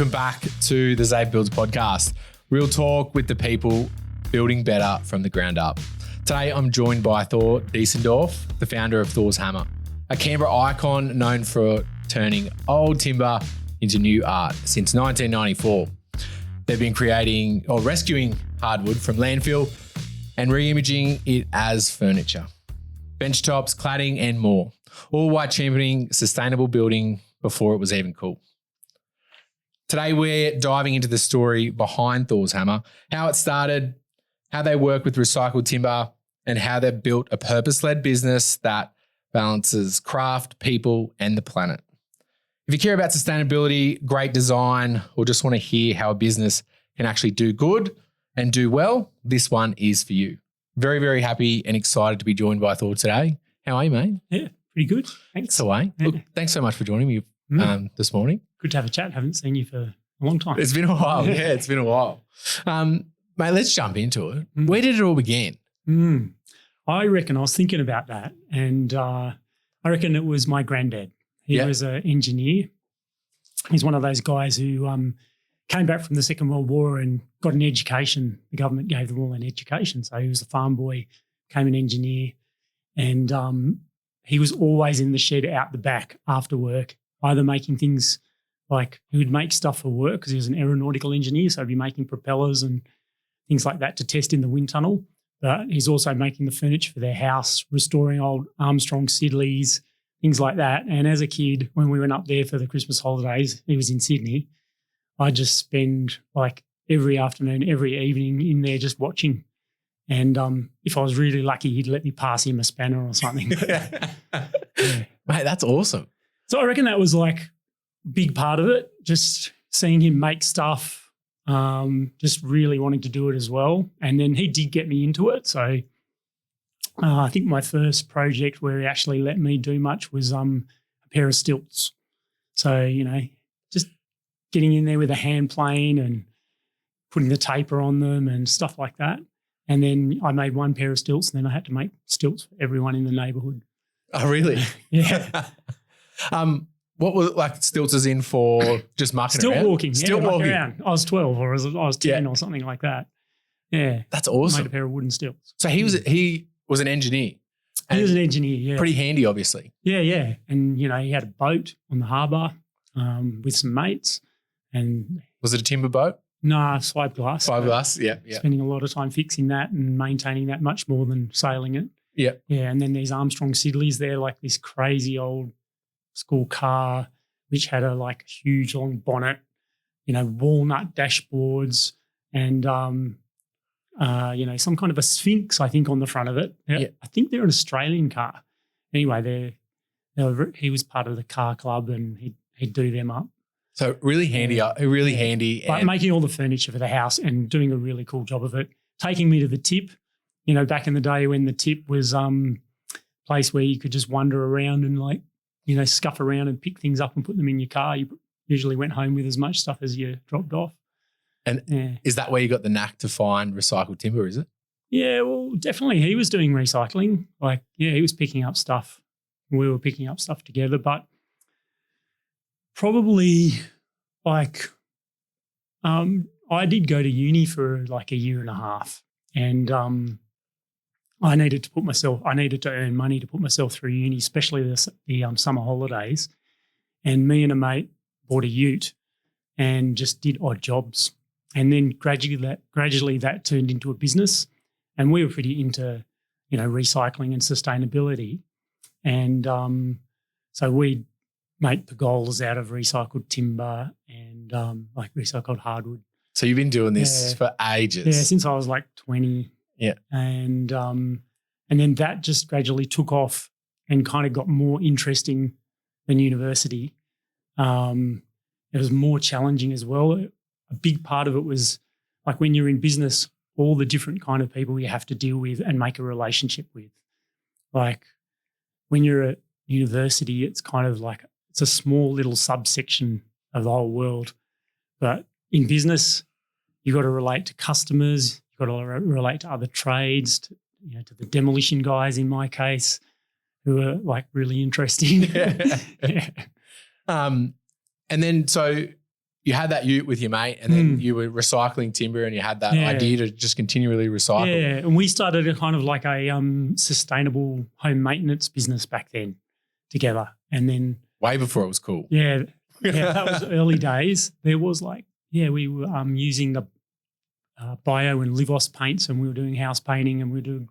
Welcome back to the Zave Builds podcast. Real talk with the people building better from the ground up. Today, I'm joined by Thor Diesendorf, the founder of Thor's Hammer, a Canberra icon known for turning old timber into new art since 1994. They've been creating or rescuing hardwood from landfill and re-imaging it as furniture, bench tops, cladding, and more, all while championing sustainable building before it was even cool. Today, we're diving into the story behind Thor's Hammer, how it started, how they work with recycled timber, and how they've built a purpose-led business that balances craft, people, and the planet. If you care about sustainability, great design, or just want to hear how a business can actually do good and do well, this one is for you. Very, very happy and excited to be joined by Thor today. How are you, mate? Yeah, pretty good. Thanks. So, look, thanks so much for joining me this morning. Good to have a chat. Haven't seen you for a long time. It's been a while. Yeah, it's been a while. Mate, let's jump into it. Where did it all begin? I reckon I was thinking about that, and I reckon it was my granddad. He was an engineer. He's one of those guys who came back from the Second World War and got an education. The government gave them all an education. So he was a farm boy, became an engineer, and he was always in the shed out the back after work, either making things like he would make stuff for work because he was an aeronautical engineer, so he'd be making propellers and things like that to test in the wind tunnel. But he's also making the furniture for their house, restoring old Armstrong Sidleys, things like that. And as a kid, when we went up there for the Christmas holidays, he was in Sydney, I'd just spend like every afternoon, every evening in there just watching. And if I was really lucky, he'd let me pass him a spanner or something. Yeah. Mate, that's awesome. So I reckon that was like a big part of it, just seeing him make stuff, just really wanting to do it as well. And then he did get me into it. So I think my first project where he actually let me do much was a pair of stilts. So, just getting in there with a hand plane and putting the taper on them and stuff like that. And then I made one pair of stilts, and then I had to make stilts for everyone in the neighbourhood. Oh, really? Yeah. What was like stilts as in for just mucking Stilt around? walking. Stilt walking. Around. I was 12 or I was 10 or something like that. Yeah. That's awesome. Made a pair of wooden stilts. So he was an engineer. He was an engineer, yeah. Pretty handy, obviously. Yeah. And, he had a boat on the harbour with some mates. And was it a timber boat? Nah, fiberglass. Fiberglass, yeah. Spending a lot of time fixing that and maintaining that much more than sailing it. Yeah. Yeah, and then these Armstrong Sidleys, they're like this crazy old school car which had a like huge long bonnet, walnut dashboards and, some kind of a Sphinx, I think, on the front of it. Yeah. I think they're an Australian car. Anyway, he was part of the car club and he'd do them up. So really handy, handy. But making all the furniture for the house and doing a really cool job of it. Taking me to the tip, back in the day when the tip was place where you could just wander around and scuff around and pick things up and put them in your car. You usually went home with as much stuff as you dropped off. And is that where you got the knack to find recycled timber, is it? Yeah, well, definitely. He was doing recycling. He was picking up stuff. We were picking up stuff together, but probably I did go to uni for like a year and a half, and I needed to earn money to put myself through uni, especially the summer holidays. And me and a mate bought a ute and just did odd jobs. And then gradually that turned into a business, and we were pretty into, recycling and sustainability. And so we'd make pergolas out of recycled timber and recycled hardwood. So you've been doing this for ages. Yeah, since I was like 20. Yeah. And then that just gradually took off and kind of got more interesting than university. It was more challenging as well. A big part of it was like when you're in business, all the different kind of people you have to deal with and make a relationship with. Like when you're at university, it's kind of like it's a small little subsection of the whole world. But in business, you've got to relate to customers, you've got to relate to other trades, to the demolition guys in my case, who are like really interesting. Yeah. And then so you had that ute with your mate, and then you were recycling timber, and you had that idea to just continually recycle. Yeah, and we started a kind of like a sustainable home maintenance business back then together. And then way before it was cool. Yeah, that was early days. There was we were using the bio and Livos paints, and we were doing house painting, and we were doing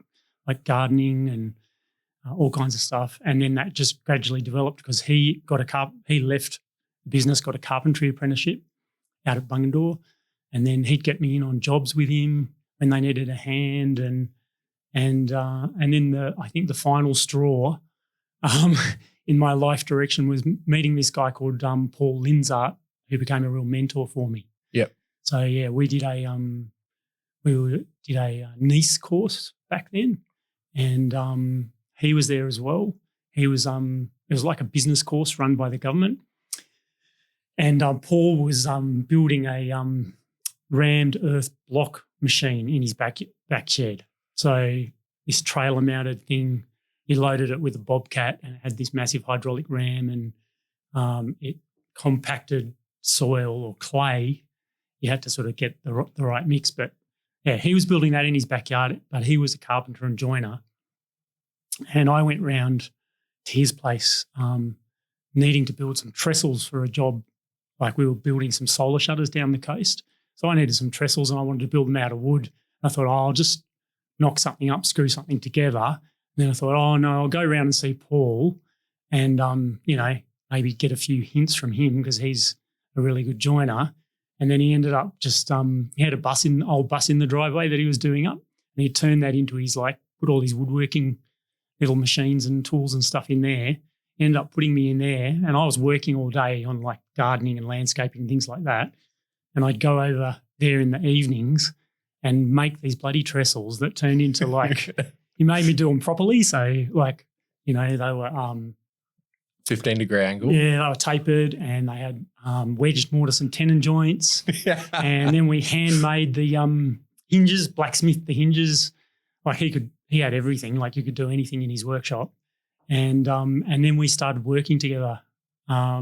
like gardening and all kinds of stuff. And then that just gradually developed because he left the business, got a carpentry apprenticeship out at Bungendore, and then he'd get me in on jobs with him when they needed a hand. And then I think the final straw in my life direction was meeting this guy called Paul Linzart, who became a real mentor for me. Yep. So yeah, we did a NICE course back then, and he was there as well. He was it was like a business course run by the government, and Paul was building a rammed earth block machine in his back shed. So this trailer mounted thing, he loaded it with a bobcat, and it had this massive hydraulic ram, and it compacted soil or clay. You had to sort of get the right mix, but yeah, he was building that in his backyard, but he was a carpenter and joiner. And I went round to his place needing to build some trestles for a job. Like we were building some solar shutters down the coast. So I needed some trestles and I wanted to build them out of wood. I thought, I'll just knock something up, screw something together. And then I thought, oh, no, I'll go around and see Paul and, maybe get a few hints from him because he's a really good joiner. And then he ended up just he had a old bus in the driveway that he was doing up, and he turned that into his put all his woodworking little machines and tools and stuff in there. He ended up putting me in there, and I was working all day on like gardening and landscaping and things like that. And I'd go over there in the evenings and make these bloody trestles that turned into he made me do them properly. So they were 15-degree angle. Yeah, they were tapered, and they had wedged mortise and tenon joints. And then we handmade the hinges, blacksmithed the hinges. Like he had everything. Like you could do anything in his workshop. And then we started working together. I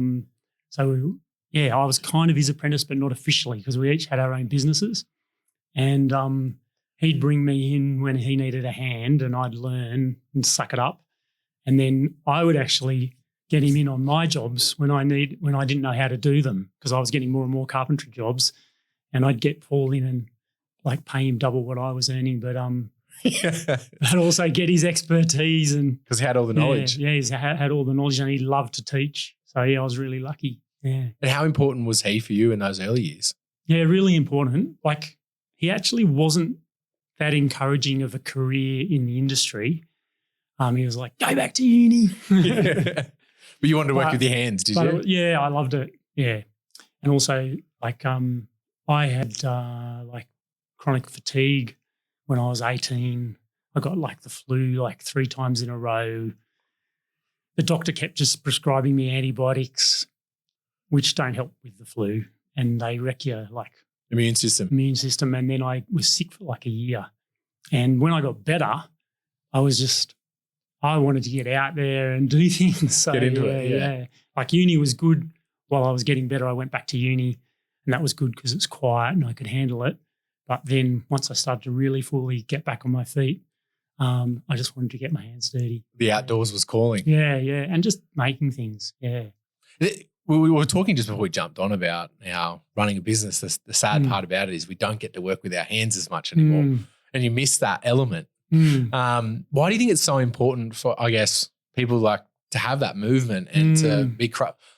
was kind of his apprentice, but not officially because we each had our own businesses. And he'd bring me in when he needed a hand, and I'd learn and suck it up. And then I would actually get him in on my jobs when I didn't know how to do them because I was getting more and more carpentry jobs, and I'd get Paul in and pay him double what I was earning, but I'd also get his expertise and because he had all the knowledge. Yeah, he had all the knowledge, and he loved to teach. So yeah, I was really lucky. Yeah. And how important was he for you in those early years? Yeah, really important. He actually wasn't that encouraging of a career in the industry. He was like, go back to uni. Yeah. But you wanted to work with your hands, did you? Yeah, I loved it. Yeah. And also I had chronic fatigue when I was 18. I got the flu 3 times in a row. The doctor kept just prescribing me antibiotics, which don't help with the flu, and they wreck your immune system. And then I was sick for a year. And when I got better, I wanted to get out there and do things. So get into it, yeah. Uni was good. While I was getting better, I went back to uni, and that was good because it was quiet and I could handle it. But then once I started to really fully get back on my feet, I just wanted to get my hands dirty. The outdoors was calling. Yeah, and just making things, yeah. We were talking just before we jumped on about how running a business, the sad part about it is we don't get to work with our hands as much anymore, and you miss that element. Why do you think it's so important for, I guess, people to have that movement and to be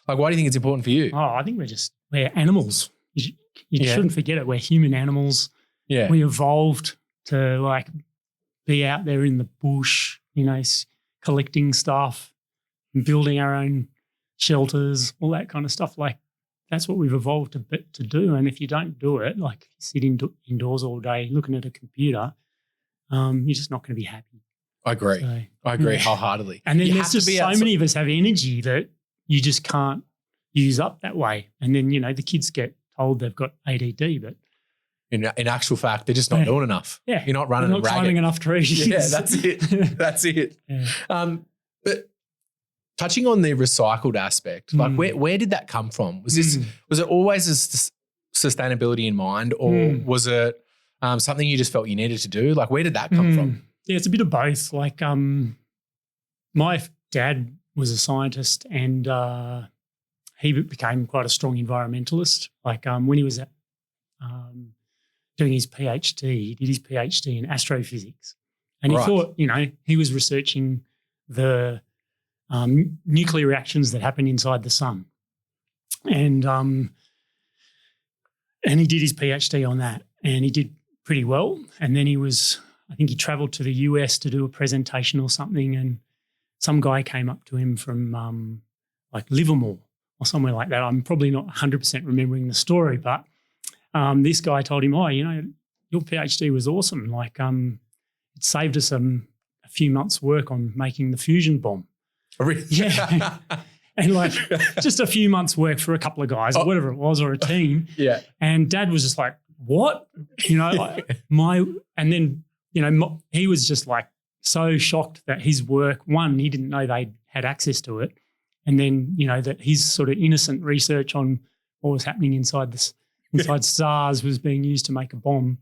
why do you think it's important for you? Oh, I think we're animals. You shouldn't forget it. We're human animals. Yeah. We evolved to be out there in the bush, collecting stuff and building our own shelters, all that kind of stuff. That's what we've evolved to do. And if you don't do it, you sit indoors all day looking at a computer, you're just not going to be happy. I agree. I agree wholeheartedly. And then there's just so many of us have energy that you just can't use up that way. And then, the kids get told they've got ADD, but in actual fact, they're just not doing enough. Yeah. You're not running not climbing enough trees. Yeah, that's it. That's it. Yeah. But touching on the recycled aspect, like where did that come from? Was it always sustainability in mind, or was it something you just felt you needed to do? Like, where did that come from? Yeah, it's a bit of both. Like, my dad was a scientist, and he became quite a strong environmentalist. Like, when he was doing his PhD, he did his PhD in astrophysics, and he thought, he was researching the nuclear reactions that happen inside the sun, and he did his PhD on that, and he did pretty well. And then I think he travelled to the US to do a presentation or something, and some guy came up to him from like Livermore or somewhere like that. I'm probably not 100% remembering the story, but this guy told him, your PhD was awesome. Like, it saved us a few months' work on making the fusion bomb. Oh, really? Yeah. And like just a few months' work for a couple of guys or whatever it was, or a team. Yeah. And Dad was just like, what? He was just like so shocked that his work, one, he didn't know they had access to it. And then, that his sort of innocent research on what was happening inside stars was being used to make a bomb.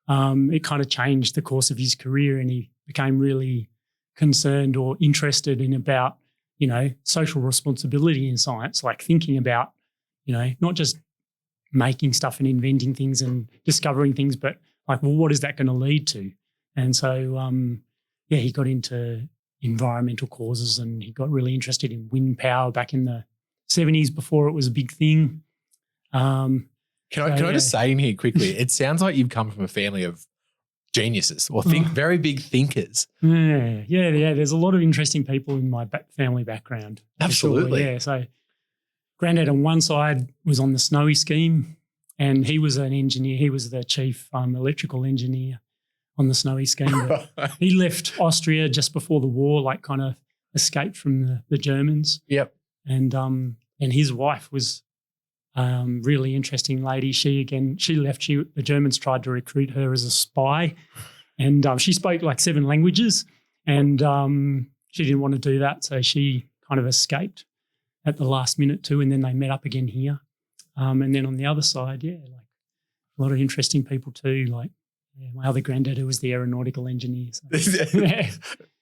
It kind of changed the course of his career, and he became really concerned or interested in about, social responsibility in science, like thinking about, not just making stuff and inventing things and discovering things, but like, well, what is that going to lead to? And so, he got into environmental causes, and he got really interested in wind power back in the 70s before it was a big thing. Can I just say in here quickly, it sounds like you've come from a family of geniuses or very big thinkers. Yeah. There's a lot of interesting people in my family background. Absolutely. Sure. Yeah. So Granddad on one side was on the Snowy scheme, and he was an engineer. He was the chief electrical engineer on the Snowy scheme. He left Austria just before the war, like kind of escaped from the Germans. Yep. And his wife was really interesting lady. She left. The Germans tried to recruit her as a spy, and she spoke like 7 languages, and she didn't want to do that, so she kind of escaped at the last minute too. And then they met up again here, and then on the other side, like a lot of interesting people too. Like my other granddad, who was the aeronautical engineer. So,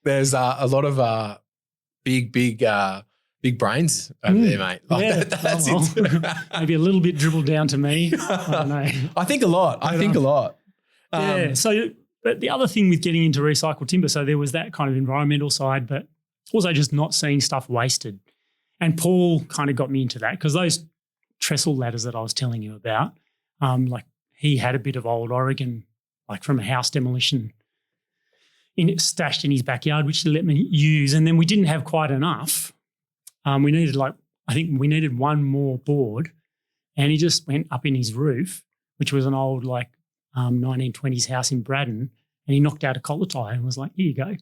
There's a lot of big brains over there, mate. Like, that's it. Maybe a little bit dribbled down to me. I don't know. I think a lot. So, but the other thing with getting into recycled timber, so there was that kind of environmental side, but also just not seeing stuff wasted. And Paul kind of got me into that, because those trestle ladders that I was telling you about, like he had a bit of old Oregon, like from a house demolition, stashed in his backyard, which he let me use. And then we didn't have quite enough. We needed one more board, and he just went up in his roof, which was an old 1920s house in Braddon, and he knocked out a collar tie and was like, here you go.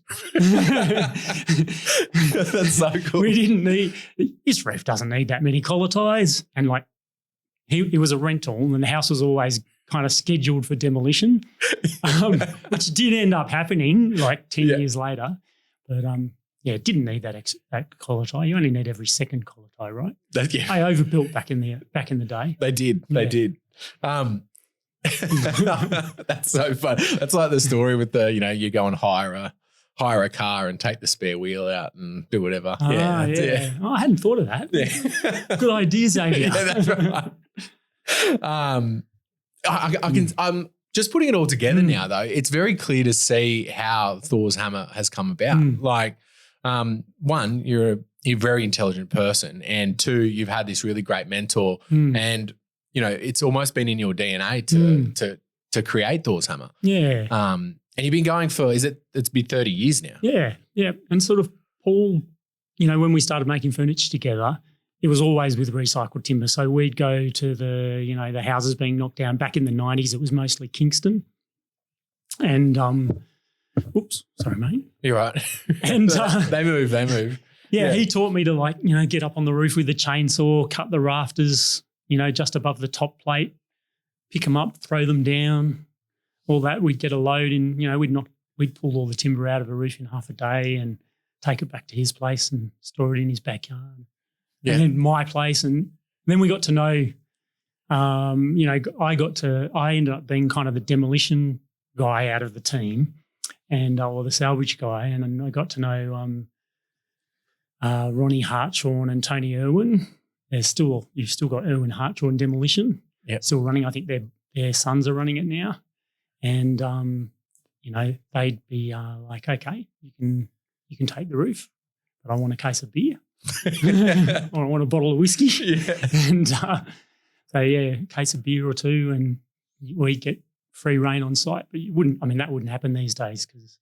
That's so cool. This roof doesn't need that many collar ties. And it was a rental, and the house was always kind of scheduled for demolition, which did end up happening 10 years later. But it didn't need that collar tie. You only need every second collar tie, right? I overbuilt back in the day. They did. They did. That's so fun. That's like the story with you go and hire a car and take the spare wheel out and do whatever. Oh, I hadn't thought of that. Yeah. Good idea, Xavier. Yeah, that's right. I'm just putting it all together now, though. It's very clear to see how Thor's hammer has come about. One, you're a very intelligent person, and 2, you've had this really great mentor, and it's almost been in your DNA to create Thor's hammer. Yeah. And you've been going for it's been 30 years now. Yeah, yeah. And sort of Paul, when we started making furniture together, it was always with recycled timber. So we'd go to the houses being knocked down. Back in the 90s, it was mostly Kingston. And oops, sorry, mate. You're right. And they move. Yeah, he taught me to get up on the roof with a chainsaw, cut the rafters, just above the top plate, pick them up, throw them down, all that. We'd get a load in, we'd pull all the timber out of a roof in half a day, and take it back to his place and store it in his backyard. Yeah. And then my place. And then we got to know, I ended up being kind of the demolition guy out of the team or the salvage guy. And then I got to know Ronnie Hartshorn and Tony Irwin. You've still got Irwin Hartshorn Demolition. Yep. Still running. I think their sons are running it now. And, they'd be like, okay, you can take the roof, but I want a case of beer or I want a bottle of whiskey. Yeah. And a case of beer or two, and we'd get free reign on site. But that wouldn't happen these days because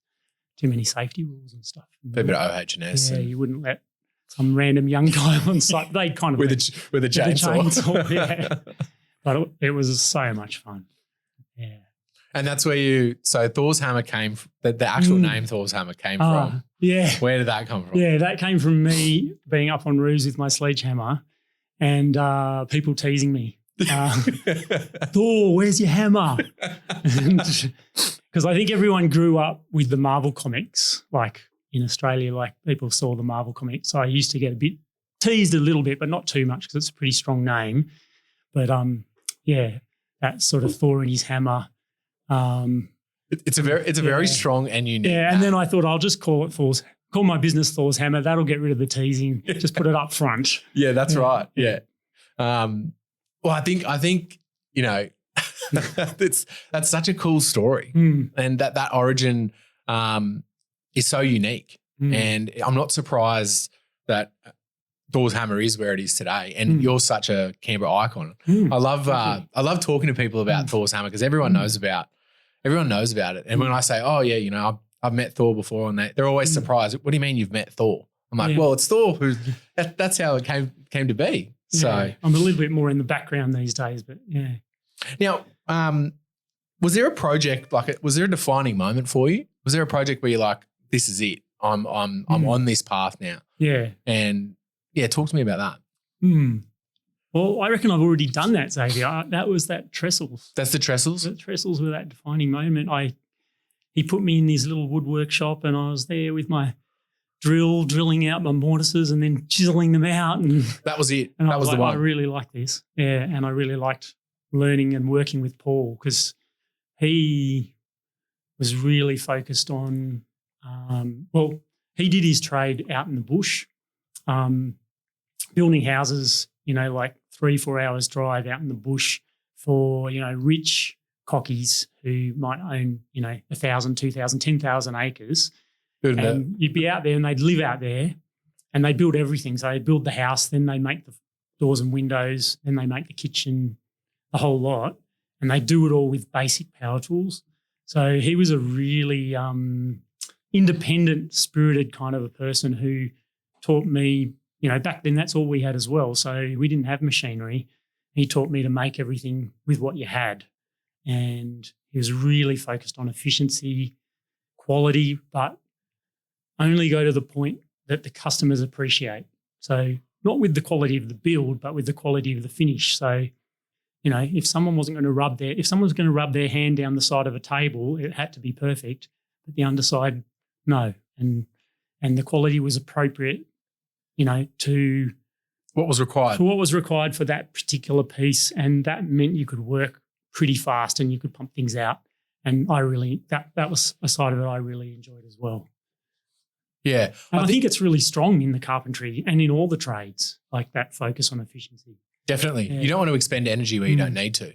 too many safety rules and stuff. A bit of OH&S. Yeah, you wouldn't let some random young guy on site. They'd kind of with a chainsaw. Yeah. But it was so much fun. Yeah. And that's where Thor's Hammer came, the actual name Thor's Hammer came from. Yeah. Where did that come from? Yeah, that came from me being up on roofs with my sledgehammer and people teasing me. Thor, where's your hammer? Because I think everyone grew up with the Marvel comics, like in Australia, like people saw the Marvel comics. So I used to get a bit teased a little bit, but not too much because it's a pretty strong name. But that sort of Thor and his hammer. It's a very strong and unique. Yeah, and then I thought I'll just call my business Thor's Hammer. That'll get rid of the teasing. Just put it up front. Yeah, that's right. Yeah. Well, I think that's such a cool story, and that origin is so unique. And I'm not surprised that Thor's Hammer is where it is today, and you're such a Canberra icon. I love talking to people about Thor's Hammer because everyone knows about it. And when I say, oh yeah, I've met Thor before, and they're always surprised. What do you mean you've met Thor? I'm like, well, it's Thor that's how it came to be. So I'm a little bit more in the background these days, but yeah. Now, was there a project was there a defining moment for you? Was there a project where you're like, this is it? I'm on this path now. Yeah. And talk to me about that. Well, I reckon I've already done that, Xavier. That was that trestles. That's the trestles? The trestles were that defining moment. He put me in this little wood workshop and I was there with my drilling out my mortises and then chiseling them out. And that was it. And that was the one. I really like this. Yeah, and I really liked learning and working with Paul because he was really focused on, he did his trade out in the bush, building houses, like 3-4 hours drive out in the bush for, rich cockies who might own, 1,000, 2,000, 10,000 acres. And you'd be out there and they'd live out there and they'd build everything. So they'd build the house, then they'd make the doors and windows, then they make the kitchen, the whole lot. And they do it all with basic power tools. So he was a really independent, spirited kind of a person who taught me, back then that's all we had as well. So we didn't have machinery. He taught me to make everything with what you had. And he was really focused on efficiency, quality, but only go to the point that the customers appreciate. So not with the quality of the build, but with the quality of the finish. So, if someone was going to rub their hand down the side of a table, it had to be perfect, but the underside, no. And the quality was appropriate, to what was required. For what was required for that particular piece. And that meant you could work pretty fast and you could pump things out. And that was a side of it I really enjoyed as well. Yeah. And I think it's really strong in the carpentry and in all the trades, like that focus on efficiency. Definitely. Yeah. You don't want to expend energy where you don't need to.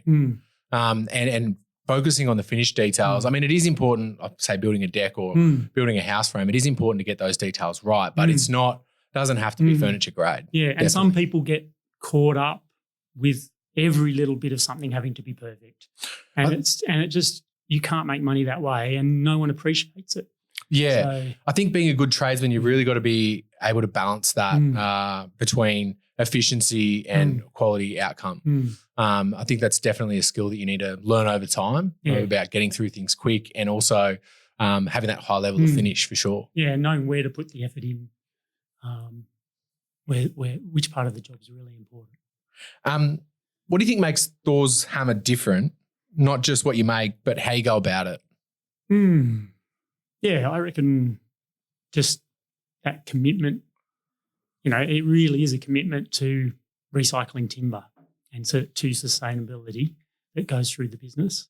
And focusing on the finished details. I mean, it is important, say building a deck or building a house frame, it is important to get those details right, but doesn't have to be furniture grade. Yeah. And some people get caught up with every little bit of something having to be perfect. And you can't make money that way and no one appreciates it. Yeah. So, I think being a good tradesman, you've really got to be able to balance that between efficiency and quality outcome. I think that's definitely a skill that you need to learn over time about getting through things quick and also having that high level of finish for sure. Yeah, knowing where to put the effort in, which part of the job is really important. What do you think makes Thor's Hammer different? Not just what you make, but how you go about it. Yeah, I reckon just that commitment, it really is a commitment to recycling timber and to sustainability that goes through the business.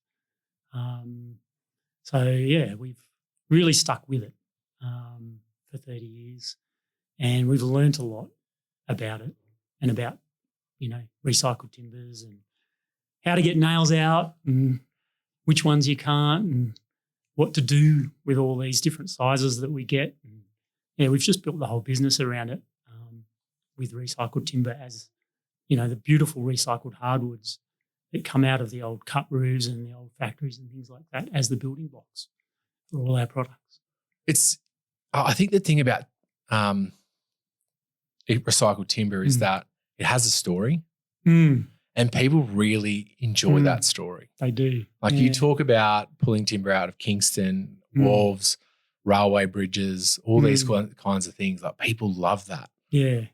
We've really stuck with it for 30 years, and we've learnt a lot about it and about, recycled timbers and how to get nails out and which ones you can't and what to do with all these different sizes that we get. And, we've just built the whole business around it with recycled timber as, the beautiful recycled hardwoods that come out of the old cut roofs and the old factories and things like that as the building blocks for all our products. I think the thing about recycled timber is that it has a story. And people really enjoy that story. They do. Like you talk about pulling timber out of Kingston, wharves, railway bridges, all these kinds of things. Like people love that. Yeah.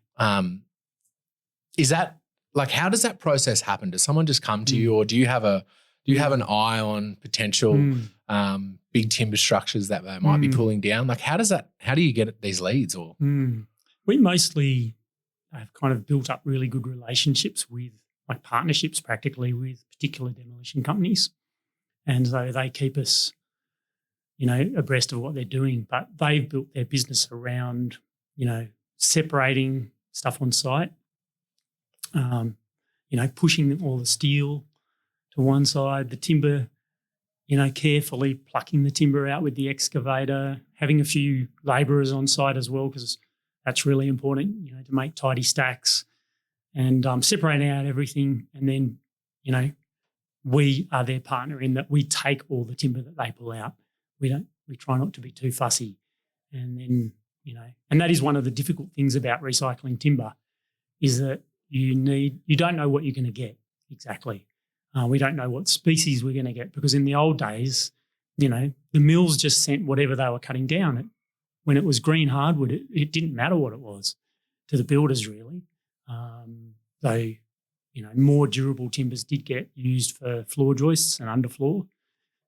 Is that like, how does that process happen? Does someone just come to you, or do you have an eye on potential big timber structures that they might be pulling down? Like how do you get these leads? Or we mostly have kind of built up really good relationships with, like partnerships practically with particular demolition companies. And so they keep us, abreast of what they're doing. But they've built their business around, separating stuff on site, pushing all the steel to one side, the timber, carefully plucking the timber out with the excavator, having a few labourers on site as well, because that's really important, to make tidy stacks. And separating out everything, and then, we are their partner in that we take all the timber that they pull out. We try not to be too fussy. And then, and that is one of the difficult things about recycling timber, is that you don't know what you're going to get exactly. We don't know what species we're going to get, because in the old days, the mills just sent whatever they were cutting down. When it was green hardwood, it didn't matter what it was to the builders really. Though, more durable timbers did get used for floor joists and underfloor.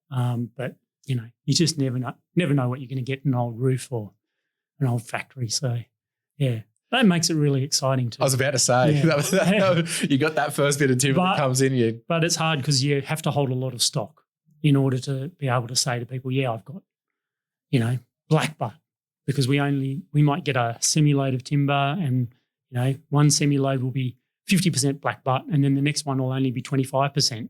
But, you just never know what you're going to get in an old roof or an old factory. So, yeah, that makes it really exciting too. I was about to say, you got that first bit of timber that comes in you. But it's hard because you have to hold a lot of stock in order to be able to say to people, I've got, black butt, because we might get a semi-load of timber and, one semi-load will be 50% black butt, and then the next one will only be 25%.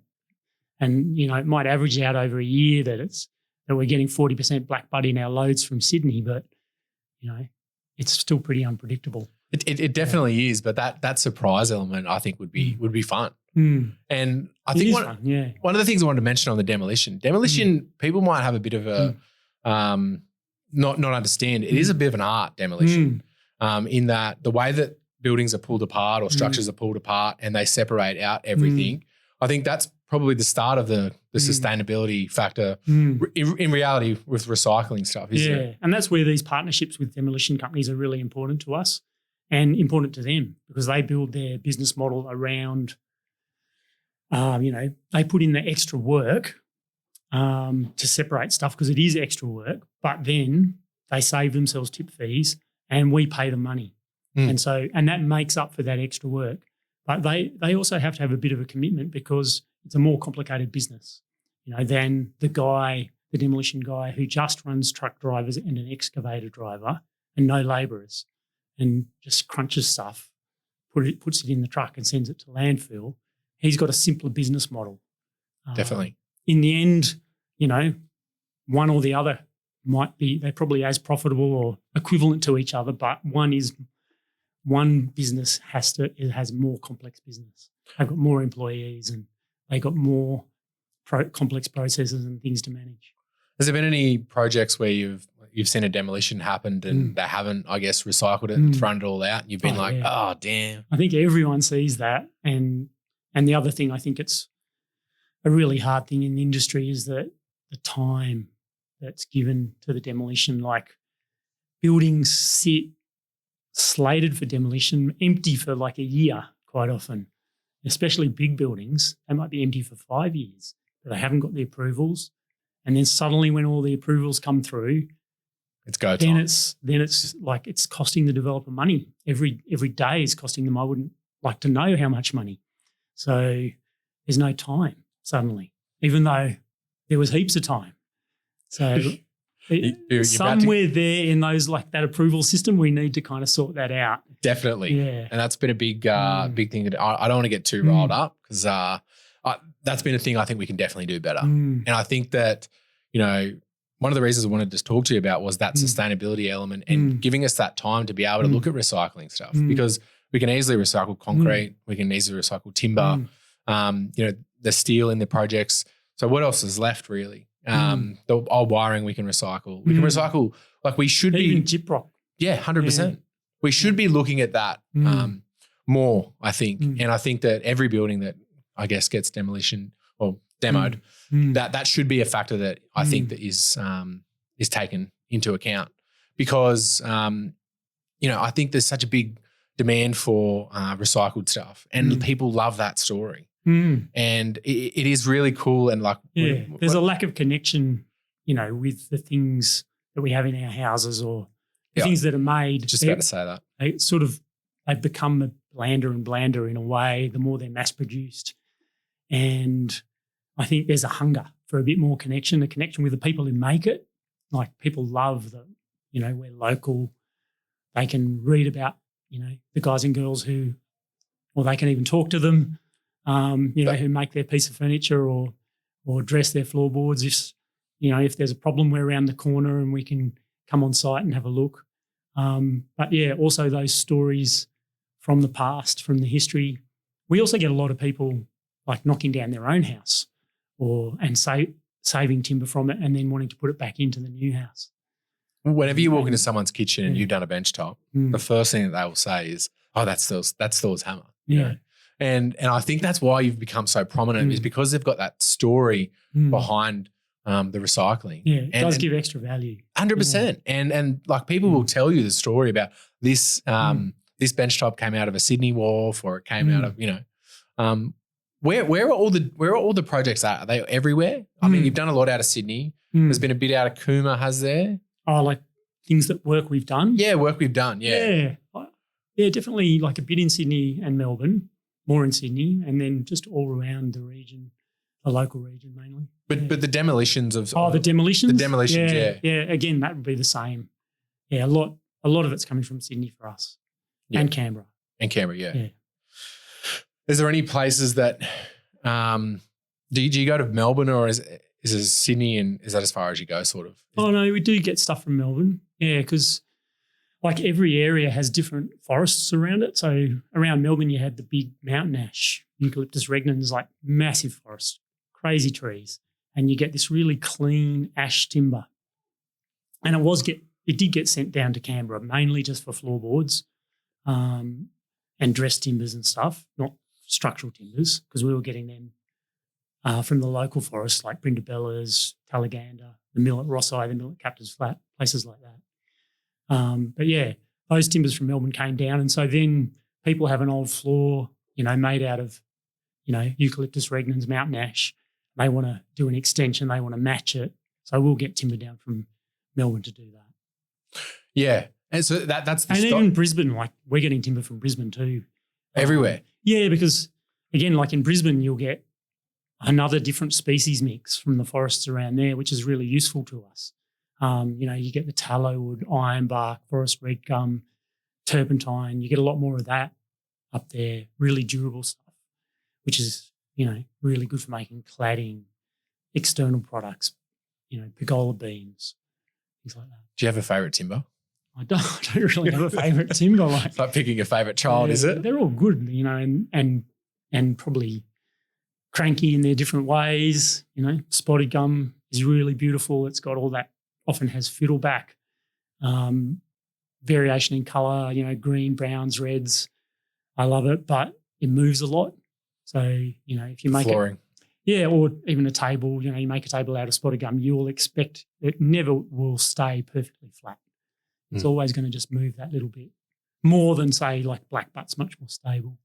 And, it might average out over a year that we're getting 40% black butt in our loads from Sydney, but, it's still pretty unpredictable. It definitely is, but that surprise element I think would be fun. And I think one of the things I wanted to mention on the demolition, people might have a bit of a not understand. It is a bit of an art, demolition, in that the way that buildings are pulled apart or structures are pulled apart and they separate out everything. I think that's probably the start of the sustainability factor in reality with recycling stuff, isn't it? And that's where these partnerships with demolition companies are really important to us and important to them, because they build their business model around, they put in the extra work to separate stuff because it is extra work, but then they save themselves tip fees and we pay them money. And that makes up for that extra work. But they also have to have a bit of a commitment, because it's a more complicated business, than the demolition guy who just runs truck drivers and an excavator driver and no labourers and just crunches stuff, puts it in the truck and sends it to landfill. He's got a simpler business model. Definitely. In the end, one or the other they're probably as profitable or equivalent to each other, but one business has more complex business. They've got more employees and they got more complex processes and things to manage. Has there been any projects where you've seen a demolition happen and they haven't, I guess, recycled it and thrown it all out, and you've been oh, damn. I think everyone sees that. And the other thing, I think it's a really hard thing in the industry, is that the time that's given to the demolition, like buildings sit slated for demolition, empty for like a year quite often, especially big buildings. They might be empty for 5 years, but they haven't got the approvals. And then suddenly when all the approvals come through, It's go time. Then it's like it's costing the developer money. Every day is costing them. I wouldn't like to know how much money. So there's no time suddenly, even though there was heaps of time. So somewhere there in those like that approval system, we need to kind of sort that out. Definitely. Yeah. And that's been a big thing. That I don't want to get too riled up because that's been a thing I think we can definitely do better. And I think that, one of the reasons I wanted to talk to you about was that sustainability element and giving us that time to be able to look at recycling stuff because we can easily recycle concrete, we can easily recycle timber, the steel in the projects. So what else is left really? The old wiring we can recycle. We can recycle, like we should even be. gyprock. Yeah, 100%. We should be looking at that more, I think. And I think that every building that I guess gets demolition or demoed, that should be a factor that I think that is taken into account because, I think there's such a big demand for recycled stuff and people love that story. And it is really cool and like there's a lack of connection, with the things that we have in our houses or the things that are made. Just about to say that. They've become blander and blander in a way the more they're mass produced. And I think there's a hunger for a bit more connection, a connection with the people who make it. Like people love that, we're local. They can read about, the guys and girls or they can even talk to them. Who make their piece of furniture or dress their floorboards. If there's a problem, we're around the corner and we can come on site and have a look. But also those stories from the past, from the history. We also get a lot of people like knocking down their own house and saving timber from it and then wanting to put it back into the new house. Whenever you walk into someone's kitchen and you've done a bench top, the first thing that they will say is, "Oh, that's Thor's hammer." Yeah. And I think that's why you've become so prominent is because they've got that story behind the recycling. Yeah, it does give extra value. 100%. And like people will tell you the story about this this bench top came out of a Sydney wharf or it came out of, where are all the projects at? Are they everywhere? I mean, you've done a lot out of Sydney. There's been a bit out of Cooma, has there? Oh, like things work we've done? Yeah, work we've done, yeah. Yeah, definitely like a bit in Sydney and Melbourne. More in Sydney, and then just all around the region, the local region mainly. But the demolitions of the demolitions, yeah. Again, that would be the same. Yeah, a lot of it's coming from Sydney for us, and Canberra. Yeah. Is there any places that do you go to Melbourne or is it Sydney and is that as far as you go, sort of? Oh no, we do get stuff from Melbourne. Yeah, because like every area has different forests around it. So around Melbourne, you had the big mountain ash, Eucalyptus regnans, like massive forest, crazy trees. And you get this really clean ash timber. And it did get sent down to Canberra, mainly just for floorboards and dress timbers and stuff, not structural timbers, because we were getting them from the local forests like Brindabellas, Talaganda, the mill at Rossai, the mill at Captain's Flat, places like that. But yeah, those timbers from Melbourne came down. And so then people have an old floor, made out of, Eucalyptus regnans, mountain ash. They want to do an extension. They want to match it. So we'll get timber down from Melbourne to do that. Yeah. And so that's the even Brisbane, like we're getting timber from Brisbane too. Everywhere. Yeah, because again, like in Brisbane, you'll get another different species mix from the forests around there, which is really useful to us. You get the tallow wood, ironbark, forest red gum, turpentine. You get a lot more of that up there, really durable stuff, which is, really good for making cladding, external products, pergola beams, things like that. Do you have a favourite timber? I don't really have a favourite timber. It's like picking a favourite child, is it? They're all good, and probably cranky in their different ways. Spotted gum is really beautiful. It's got all that. Often has fiddleback, variation in colour, green, browns, reds. I love it, but it moves a lot. So, if you make flooring. Or even a table, you make a table out of spotted gum, you will expect it never will stay perfectly flat. It's always going to just move that little bit more than, say, like black butt's much more stable.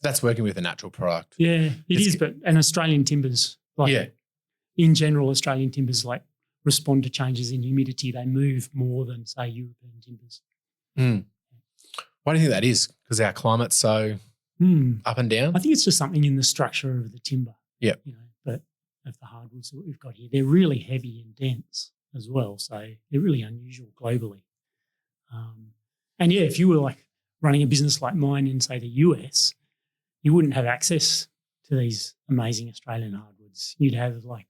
That's working with a natural product. Yeah, it is, but Australian timbers, in general, Australian timbers, like respond to changes in humidity. They move more than, say, European timbers. Mm. Why do you think that is? Because our climate's so up and down? I think it's just something in the structure of the timber. Yeah. But of the hardwoods that we've got here, they're really heavy and dense as well. So they're really unusual globally. And yeah, if you were like running a business like mine in, say, the US, you wouldn't have access to these amazing Australian hardwoods. You'd have like,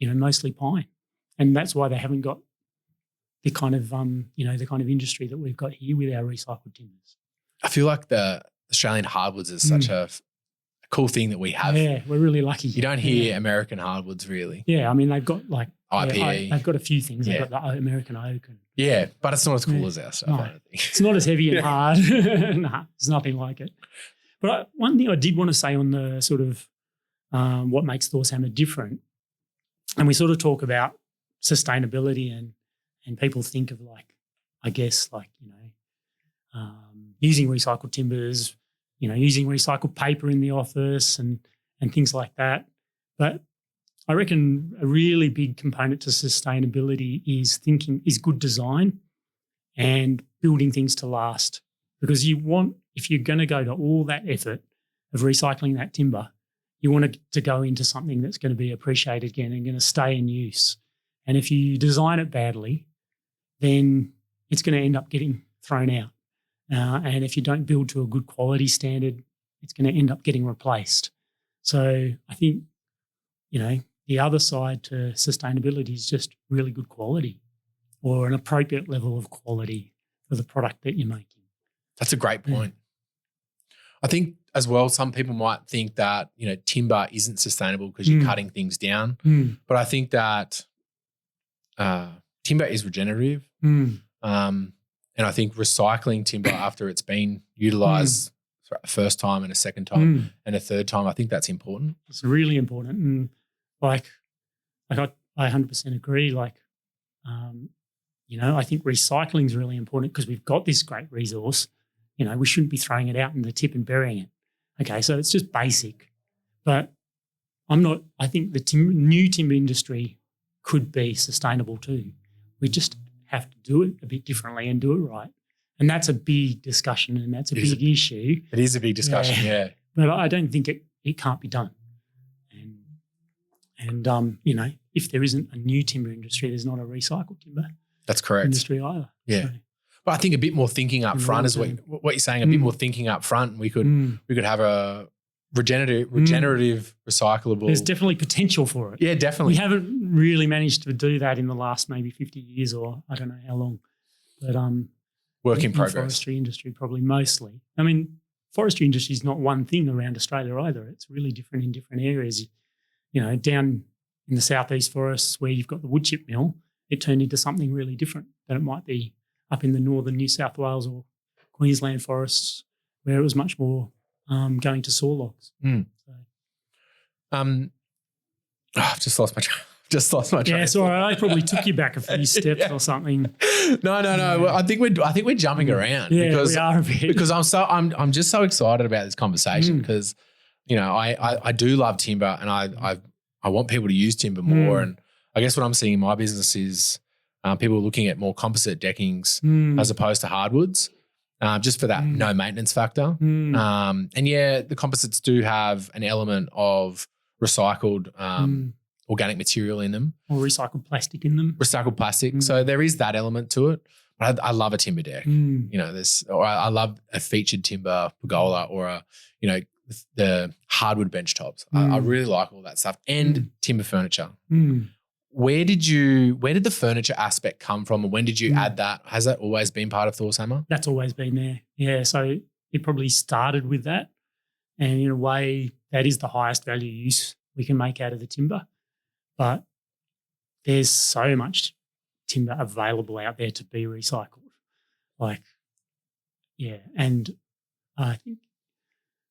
mostly pine. And that's why they haven't got the kind of, the kind of industry that we've got here with our recycled timbers. I feel like the Australian hardwoods is such a cool thing that we have. Yeah, we're really lucky. You don't hear American hardwoods really. Yeah, I mean, they've got like IPE. they've got a few things. They've got the American oak. But it's not as cool as our stuff. No, I don't think. It's not as heavy and hard. Nah, it's nothing like it. But one thing I did want to say on the sort of what makes Thor's hammer different, and we sort of talk about sustainability and people think of like, I guess like, using recycled timbers, using recycled paper in the office and things like that. But I reckon a really big component to sustainability is good design and building things to last. Because if you're going to go to all that effort of recycling that timber, you want it to go into something that's going to be appreciated again and going to stay in use. And if you design it badly, then it's going to end up getting thrown out. And if you don't build to a good quality standard, it's going to end up getting replaced. So I think, the other side to sustainability is just really good quality or an appropriate level of quality for the product that you're making. That's a great point. I think as well, some people might think that, timber isn't sustainable because you're cutting things down. But I think that timber is regenerative. And I think recycling timber after it's been utilised a first time and a second time and a third time, I think that's important. It's really important. And I 100% agree. I think recycling is really important because we've got this great resource. We shouldn't be throwing it out in the tip and burying it. Okay, so it's just basic. But I think the new timber industry could be sustainable too. We just have to do it a bit differently and do it right. And that's a big discussion and that's a big issue. It is a big discussion, yeah. But I don't think it can't be done. And if there isn't a new timber industry, there's not a recycled timber That's correct. industry either. Yeah. So, but I think a bit more thinking up front is what you're saying, a bit more thinking up front. We could have a regenerative, recyclable. There's definitely potential for it. Yeah, definitely. We haven't really managed to do that in the last maybe 50 years or I don't know how long. But work in progress. Forestry industry probably mostly. I mean, forestry industry is not one thing around Australia either. It's really different in different areas. Down in the southeast forests where you've got the wood chip mill, it turned into something really different than it might be up in the northern New South Wales or Queensland forests where it was much more going to saw logs. So. I've just lost my train. Yeah, sorry, I probably took you back a few steps or something. No. Well, I think we're jumping around because we are a bit. Because I'm just so excited about this conversation because I do love timber and I want people to use timber more. And I guess what I'm seeing in my business is people looking at more composite deckings as opposed to hardwoods, just for that no maintenance factor. And the composites do have an element of recycled organic material in them. Or recycled plastic in them. Recycled plastic. So there is that element to it. But I love a timber deck. I love a featured timber pergola or the hardwood bench tops. I really like all that stuff and timber furniture. Where did the furniture aspect come from and when did you add that? Has that always been part of Thor's hammer? That's always been there. Yeah, so it probably started with that and in a way that is the highest value use we can make out of the timber. But there's so much timber available out there to be recycled. And I think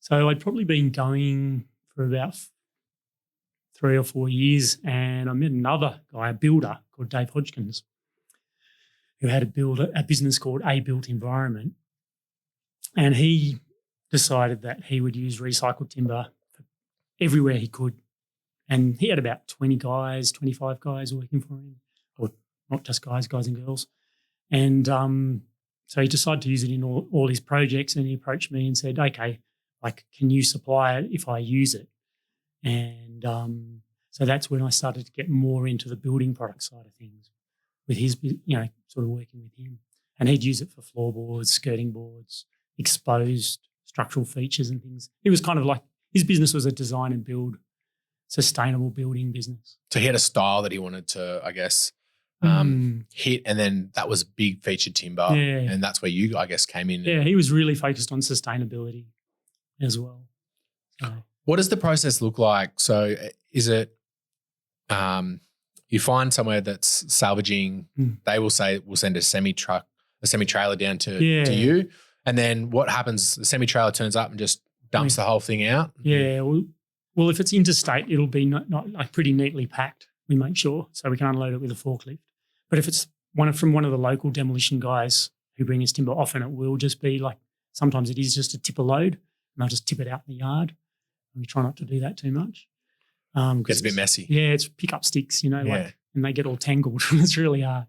so I'd probably been going for about 3 or 4 years and I met another guy, a builder called Dave Hodgkins, who had a business called A Built Environment. And he decided that he would use recycled timber everywhere he could. And he had about 20 guys, 25 guys working for him not just guys and girls. And so he decided to use it in all his projects, and he approached me and said, okay, like, can you supply it if I use it? And so that's when I started to get more into the building product side of things with his, sort of working with him. And he'd use it for floorboards, skirting boards, exposed structural features and things. It was kind of like his business was a design and build, sustainable building business. So he had a style that he wanted to, I guess, hit, and then that was big featured timber. Yeah. And that's where you, I guess, came in. Yeah, he was really focused on sustainability as well. So. What does the process look like? So is it you find somewhere that's salvaging, they will say we'll send a semi-trailer down to you, and then what happens? The semi-trailer turns up and just dumps the whole thing out? Yeah, well, if it's interstate, it'll be not like pretty neatly packed, we make sure, so we can unload it with a forklift. But if it's from one of the local demolition guys who bring us timber, often it will just be like, sometimes it is just a tipper load, and they'll just tip it out in the yard. And we try not to do that too much. Gets a bit messy. Yeah, it's pick up sticks, like, and they get all tangled. It's really hard.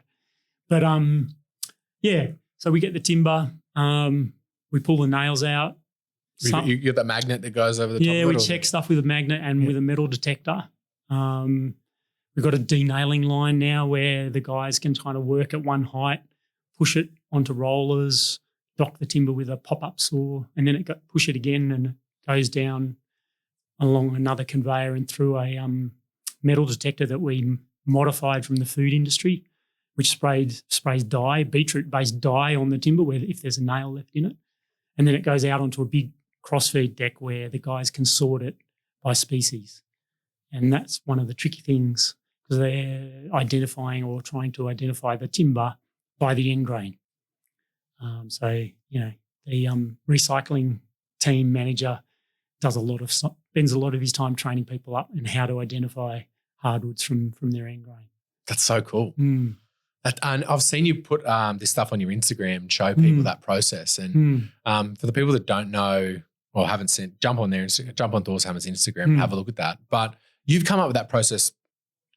But so we get the timber, we pull the nails out. You get the magnet that goes over the top of it? Yeah, we check stuff with a magnet and with a metal detector. We've got a denailing line now where the guys can kind of work at one height, push it onto rollers, dock the timber with a pop-up saw, and then push it again, and it goes down along another conveyor and through a metal detector that we modified from the food industry, which sprays dye, beetroot-based dye on the timber where if there's a nail left in it. And then it goes out onto a big crossfeed deck where the guys can sort it by species. And that's one of the tricky things, because they're identifying or trying to identify the timber by the end grain. The recycling team manager spends a lot of his time training people up in how to identify hardwoods from their end grain. That's so cool. And I've seen you put this stuff on your Instagram and show people that process. And for the people that don't know or haven't seen, jump on Thor's Hammer's Instagram and have a look at that. But you've come up with that process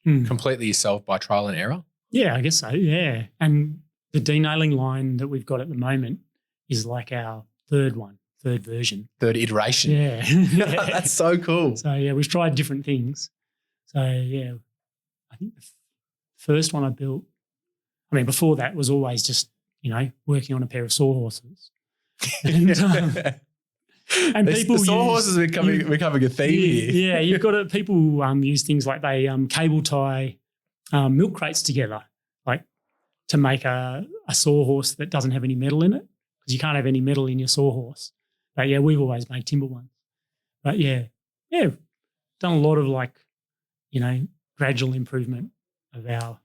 completely yourself by trial and error? Yeah, I guess so, yeah. And the denailing line that we've got at the moment is like our third version. Third iteration. Yeah. That's so cool. So, yeah, we've tried different things. So, yeah, I think the first one I built, before that was always just, working on a pair of sawhorses. And people the sawhorses are becoming a theme here. Yeah, you've got people use things like they cable tie milk crates together, like to make a sawhorse that doesn't have any metal in it, because you can't have any metal in your sawhorse. But yeah, we've always made timber ones. But yeah, done a lot of gradual improvement of our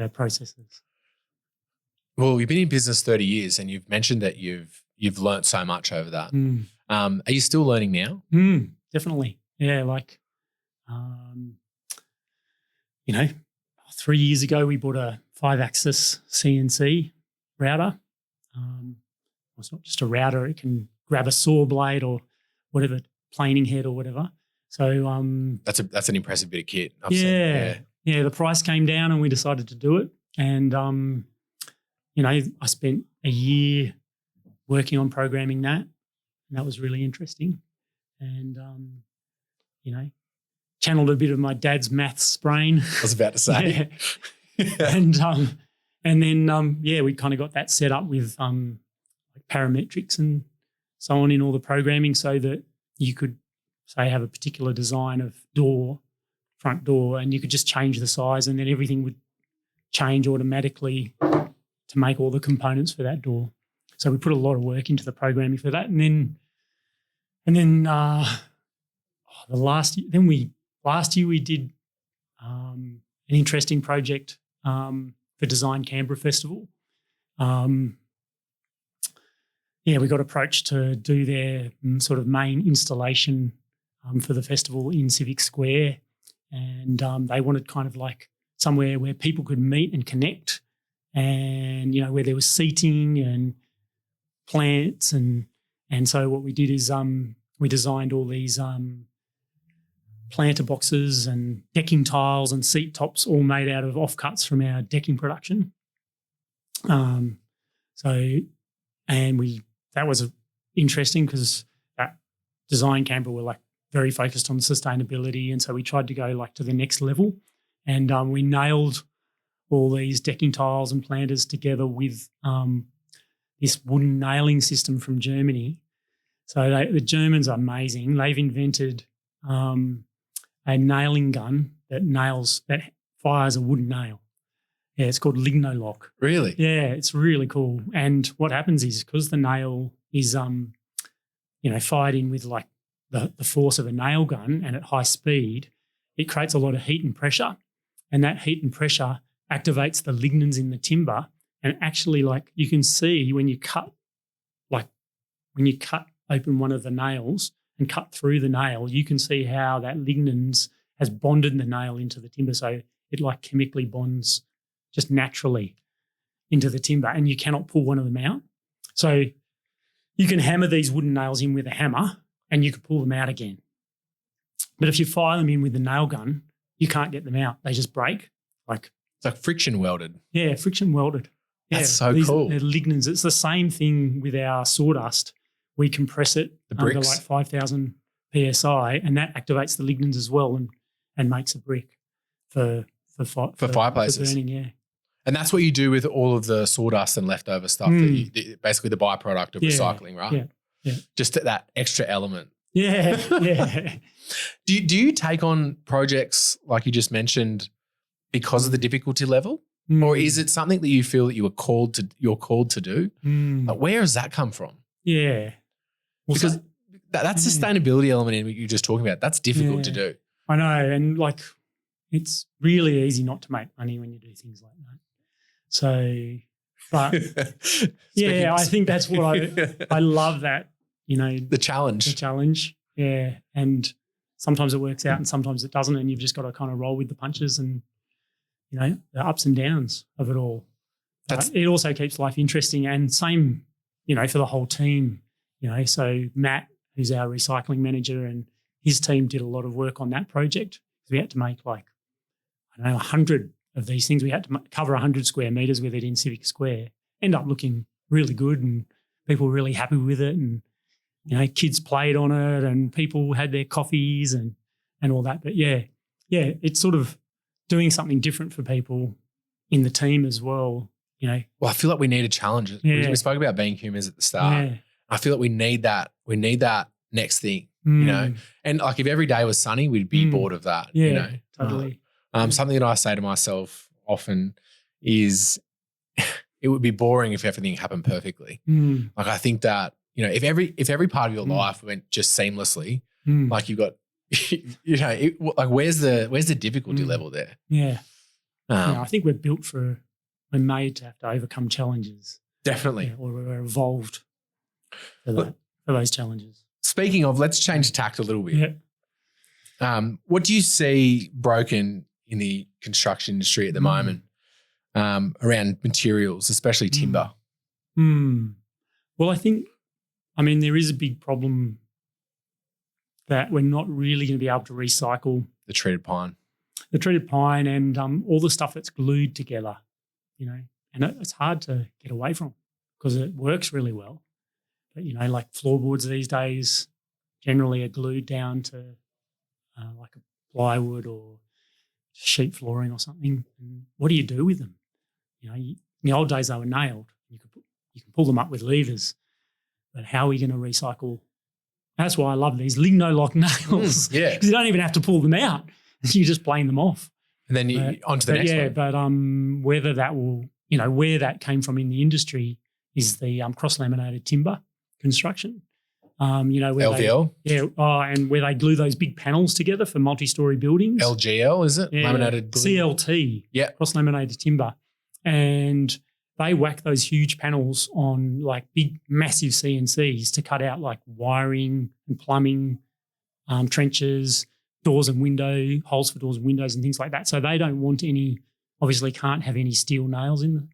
processes. Well, you've been in business 30 years, and you've mentioned that you've learnt so much over that. Are you still learning now? Definitely. Yeah, 3 years ago we bought a 5-axis CNC router. It's not just a router; it can grab a saw blade or whatever, planing head or whatever. So that's an impressive bit of kit. I've seen. The price came down and we decided to do it. And I spent a year working on programming that, and that was really interesting. And channeled a bit of my dad's maths brain. I was about to say. And then we kind of got that set up with parametrics and so on in all the programming, so that you could say have a particular design of front door, and you could just change the size, and then everything would change automatically to make all the components for that door. So we put a lot of work into the programming for that, and then last year we did an interesting project for Design Canberra Festival. We got approached to do their sort of main installation for the festival in Civic Square, and they wanted kind of like somewhere where people could meet and connect, and where there was seating and plants, and so what we did is we designed all these planter boxes and decking tiles and seat tops all made out of offcuts from our decking production. That was interesting because at Design Canberra were like very focused on sustainability, and so we tried to go like to the next level, and we nailed all these decking tiles and planters together with this wooden nailing system from Germany. So the Germans are amazing. They've invented a nailing gun that fires a wooden nail. Yeah, it's called Lignolock. Really? Yeah, it's really cool. And what happens is because the nail is, fired in with like the force of a nail gun and at high speed, it creates a lot of heat and pressure. And that heat and pressure activates the lignins in the timber. And actually, like you can see when you cut open one of the nails and cut through the nail, you can see how that lignins has bonded the nail into the timber. So it like chemically bonds just naturally into the timber, and you cannot pull one of them out. So you can hammer these wooden nails in with a hammer and you can pull them out again. But if you fire them in with a nail gun, you can't get them out. They just break. It's like friction welded. Yeah, friction welded. That's so cool. They're lignins. It's the same thing with our sawdust. We compress it under like 5,000 PSI, and that activates the lignins as well and makes a brick for fireplaces. For burning, yeah. And that's what you do with all of the sawdust and leftover stuff, basically the byproduct of recycling, right? Yeah. Just that extra element. Yeah, yeah. Do you take on projects like you just mentioned because of the difficulty level? Or is it something that you feel that you're called to do? Like, where does that come from? Yeah. Well, because that sustainability element in what you're just talking about, that's difficult to do. I know. And like, it's really easy not to make money when you do things like that. So, but I think that's what I love that, the challenge. The challenge. Yeah. And sometimes it works out and sometimes it doesn't. And you've just got to kind of roll with the punches and, the ups and downs of it all. It also keeps life interesting, and same, for the whole team, So Matt, who's our recycling manager, and his team did a lot of work on that project. We had to make 100 of these things. We had to cover 100 square metres with it in Civic Square. End up looking really good and people were really happy with it, and, kids played on it and people had their coffees and all that. But, it's sort of doing something different for people in the team as well, Well, I feel like we need a challenge. Yeah. We spoke about being humans at the start. Yeah. I feel like we need that. We need that next thing, And like if every day was sunny, we'd be bored of that, Totally. Something that I say to myself often is it would be boring if everything happened perfectly. Like I think that, if every part of your life went just seamlessly, like you've got, where's the difficulty level there? Yeah. I think we're made to have to overcome challenges. Definitely. Or we're evolved for those challenges. Speaking of, let's change tact a little bit. Yeah. What do you see broken in the construction industry at the moment around materials, especially timber? Well, there is a big problem that we're not really going to be able to recycle. The treated pine. And all the stuff that's glued together, and it's hard to get away from because it works really well. But, like floorboards these days generally are glued down to like a plywood or sheet flooring or something. And what do you do with them? In the old days they were nailed. You can pull them up with levers. But how are we going to recycle? That's why I love these Lignolock nails. Because you don't even have to pull them out. You just plane them off. And then onto the next one. Yeah, but whether that will, where that came from in the industry is the cross-laminated timber construction. Where LVL? And where they glue those big panels together for multi-story buildings. LGL, is it? Yeah, laminated glue. CLT. Yeah. Cross-laminated timber. And they whack those huge panels on like big, massive CNCs to cut out like wiring and plumbing, trenches, doors and holes for doors and windows and things like that. So they don't want obviously can't have any steel nails in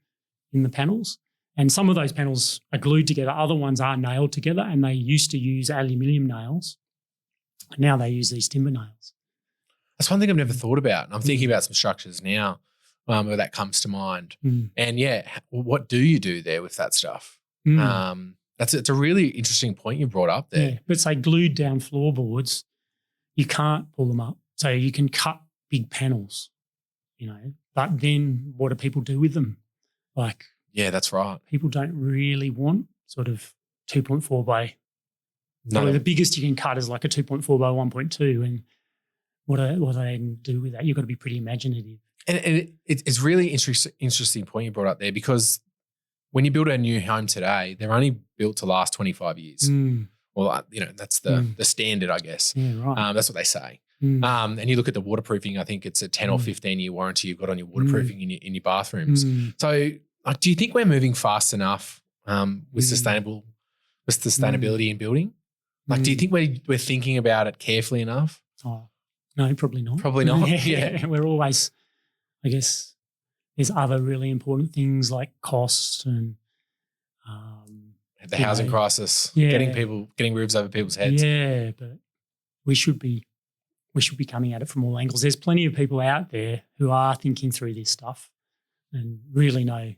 the panels. And some of those panels are glued together. Other ones are nailed together, and they used to use aluminium nails. Now they use these timber nails. That's one thing I've never thought about. And I'm thinking about some structures now where that comes to mind. And what do you do there with that stuff? It's a really interesting point you brought up there. Yeah, but say glued down floorboards, you can't pull them up. So you can cut big panels, but then what do people do with them? Like, yeah, that's right. People don't really want sort of 2.4 by. No, the biggest you can cut is like a 2.4 by 1.2, and what do they do with that? You've got to be pretty imaginative. And it's really interesting point you brought up there, because when you build a new home today, they're only built to last 25 years. Well, that's the standard, I guess. Yeah, right. That's what they say. And you look at the waterproofing, I think it's a 10 or 15-year warranty you've got on your waterproofing in your bathrooms. So, like, do you think we're moving fast enough with sustainability in building? Like, do you think we're thinking about it carefully enough? Oh, no, probably not. Probably not. Yeah. We're always, I guess, there's other really important things like cost and the housing crisis, getting roofs over people's heads. Yeah, but we should be coming at it from all angles. There's plenty of people out there who are thinking through this stuff and really know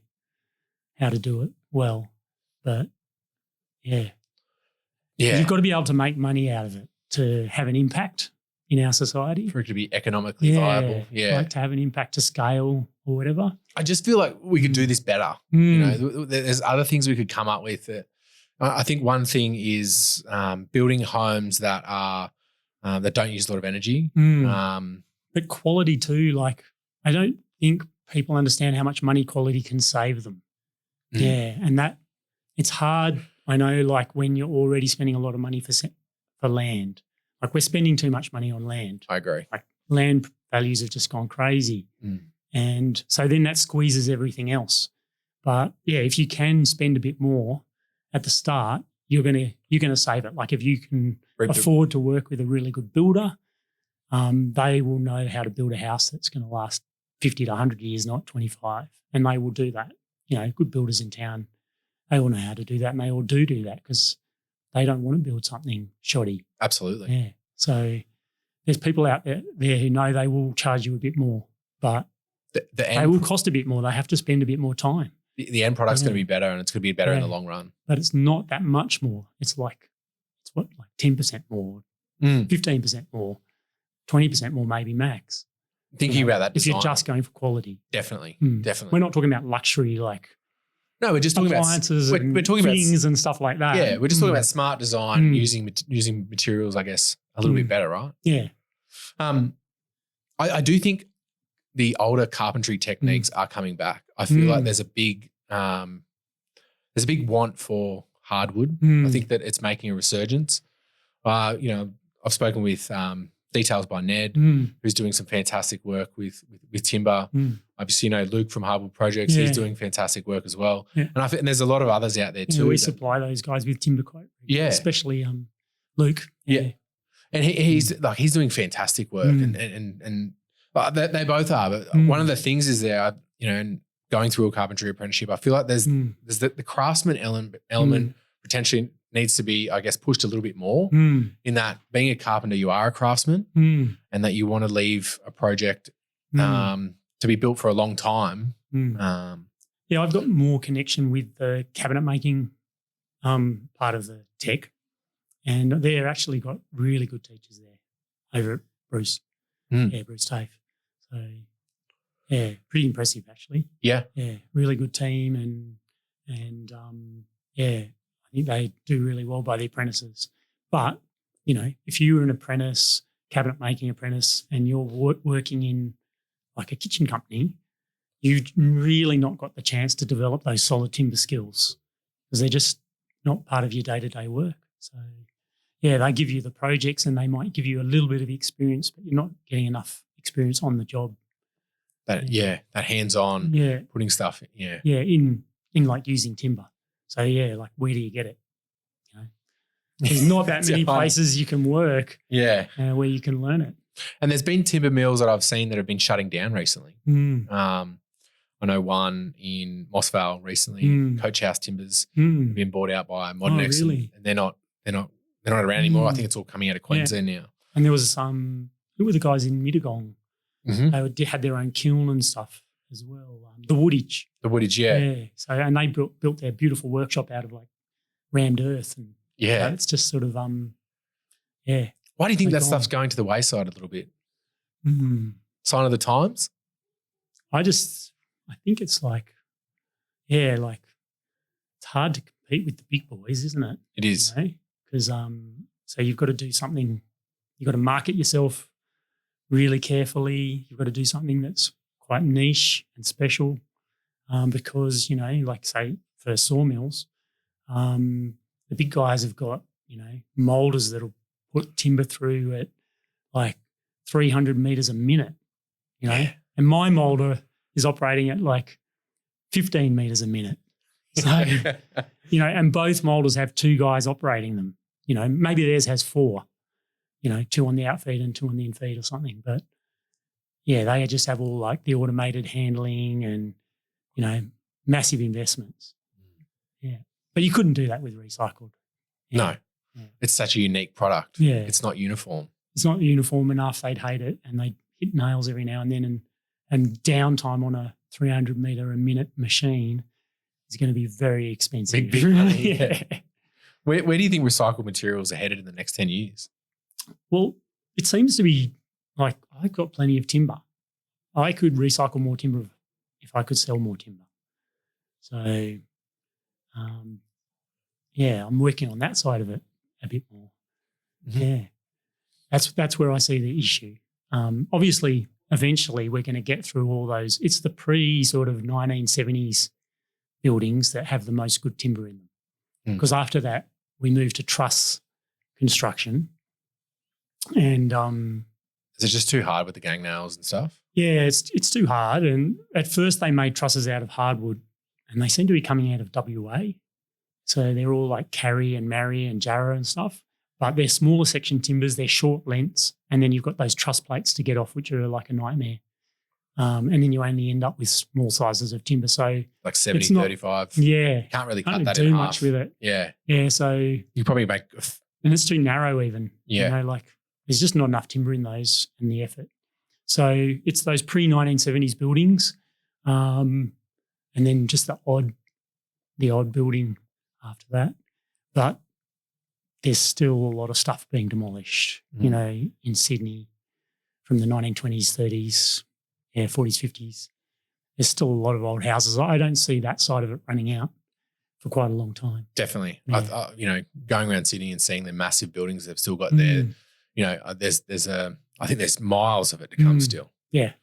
how to do it well. But you've got to be able to make money out of it to have an impact in our society. For it to be economically viable. Yeah. Like to have an impact to scale or whatever. I just feel like we could do this better. There's other things we could come up with. I think one thing is building homes that are that don't use a lot of energy. But quality too. Like, I don't think people understand how much money quality can save them. Yeah, and that it's hard. I know, like, when you're already spending a lot of money for land. Like, we're spending too much money on land. I agree. Like, land values have just gone crazy. And so then that squeezes everything else. But, if you can spend a bit more at the start, you're gonna save it. Like, if you can afford to work with a really good builder, they will know how to build a house that's going to last 50 to 100 years, not 25. And they will do that. Good builders in town, they all know how to do that, and they all do that because they don't want to build something shoddy. Absolutely. Yeah. So there's people out there who know they will charge you a bit more, but they will cost a bit more. They have to spend a bit more time. The end product's going to be better, and it's going to be better in the long run. But it's not that much more. It's like 10% more, 15% more, 20% more maybe max. Thinking about that design. If you're just going for quality. Definitely. We're not talking about luxury no, we're just talking about appliances and we're talking things and stuff like that. Yeah, we're just talking about smart design, using materials, I guess, a little bit better, right? Yeah. I do think the older carpentry techniques are coming back. I feel like there's a big want for hardwood. I think that it's making a resurgence. I've spoken with Details by Ned, who's doing some fantastic work with timber. Obviously, Luke from Hardwood Projects, he's doing fantastic work as well. Yeah. And there's a lot of others out there too. We supply those guys with timber quote. Yeah. Especially Luke. Yeah. And he's doing fantastic work and they both are. But one of the things is there, and going through a carpentry apprenticeship, I feel like there's the craftsman element potentially needs to be, I guess, pushed a little bit more in that being a carpenter, you are a craftsman and that you want to leave a project to be built for a long time. I've got more connection with the cabinet making part of the tech, and they're actually got really good teachers there over at Bruce. Bruce Tafe. So, pretty impressive actually. Yeah. Yeah, really good team and I think they do really well by the apprentices. But, if you were an apprentice, cabinet making apprentice, and you're working in like a kitchen company, you've really not got the chance to develop those solid timber skills because they're just not part of your day-to-day work. So, they give you the projects and they might give you a little bit of experience, but you're not getting enough experience on the job. That hands-on, putting stuff, in like using timber. So, like, where do you get it? There's not that many places you can work where you can learn it. And there's been timber mills that I've seen that have been shutting down recently. I know one in Moss Vale recently, Coach House Timbers, have been bought out by Modnex. Really? And they're not around anymore. I think it's all coming out of Queensland now. And there was Who were the guys in Mittagong? They had their own kiln and stuff as well. The Woodage. The Woodage, yeah. Yeah. So, and they built their beautiful workshop out of like rammed earth. And it's just sort of, Why do you think that stuff's going to the wayside a little bit? Sign of the times? I think it's like, it's hard to compete with the big boys, isn't it? It is. Because so you've got to do something, you've got to market yourself really carefully. You've got to do something that's quite niche and special because, like say for sawmills, the big guys have got, moulders that'll put timber through at like 300 metres a minute, and my moulder is operating at like 15 metres a minute. So, and both moulders have 2 guys operating them. Maybe theirs has 4, 2 on the outfeed and 2 on the infeed or something. But, they just have all like the automated handling and, massive investments. Yeah. But you couldn't do that with recycled. No. Yeah. It's such a unique product. Yeah. It's not uniform. It's not uniform enough. They'd hate it and they'd hit nails every now and then. And downtime on a 300 metre a minute machine is going to be very expensive. Big money, yeah. Where do you think recycled materials are headed in the next 10 years? Well, it seems to be like I've got plenty of timber. I could recycle more timber if I could sell more timber. So, I'm working on that side of it a bit more. Yeah, that's where I see the issue. Obviously, eventually we're going to get through all those. It's the sort of 1970s buildings that have the most good timber in them. Because after that, we moved to truss construction. And is it just too hard with the gang nails and stuff? Yeah, it's too hard. And at first they made trusses out of hardwood and they seem to be coming out of WA. So they're all like Carry and Marry and Jarrah and stuff. But they're smaller section timbers, they're short lengths, and then you've got those truss plates to get off, which are like a nightmare. And then you only end up with small sizes of timber. So like 70, 35. Yeah. Can't really cut that in half. do much with it. Yeah. Yeah, so. You probably make. And it's too narrow even. Yeah. There's just not enough timber in those and the effort. So it's those pre-1970s buildings and then just the odd building after that. But there's still a lot of stuff being demolished, in Sydney from the 1920s, 30s, 40s, 50s. There's still a lot of old houses. I don't see that side of it running out for quite a long time. Definitely. Yeah. Going around Sydney and seeing the massive buildings they've still got there, I think there's miles of it to come still. Yeah.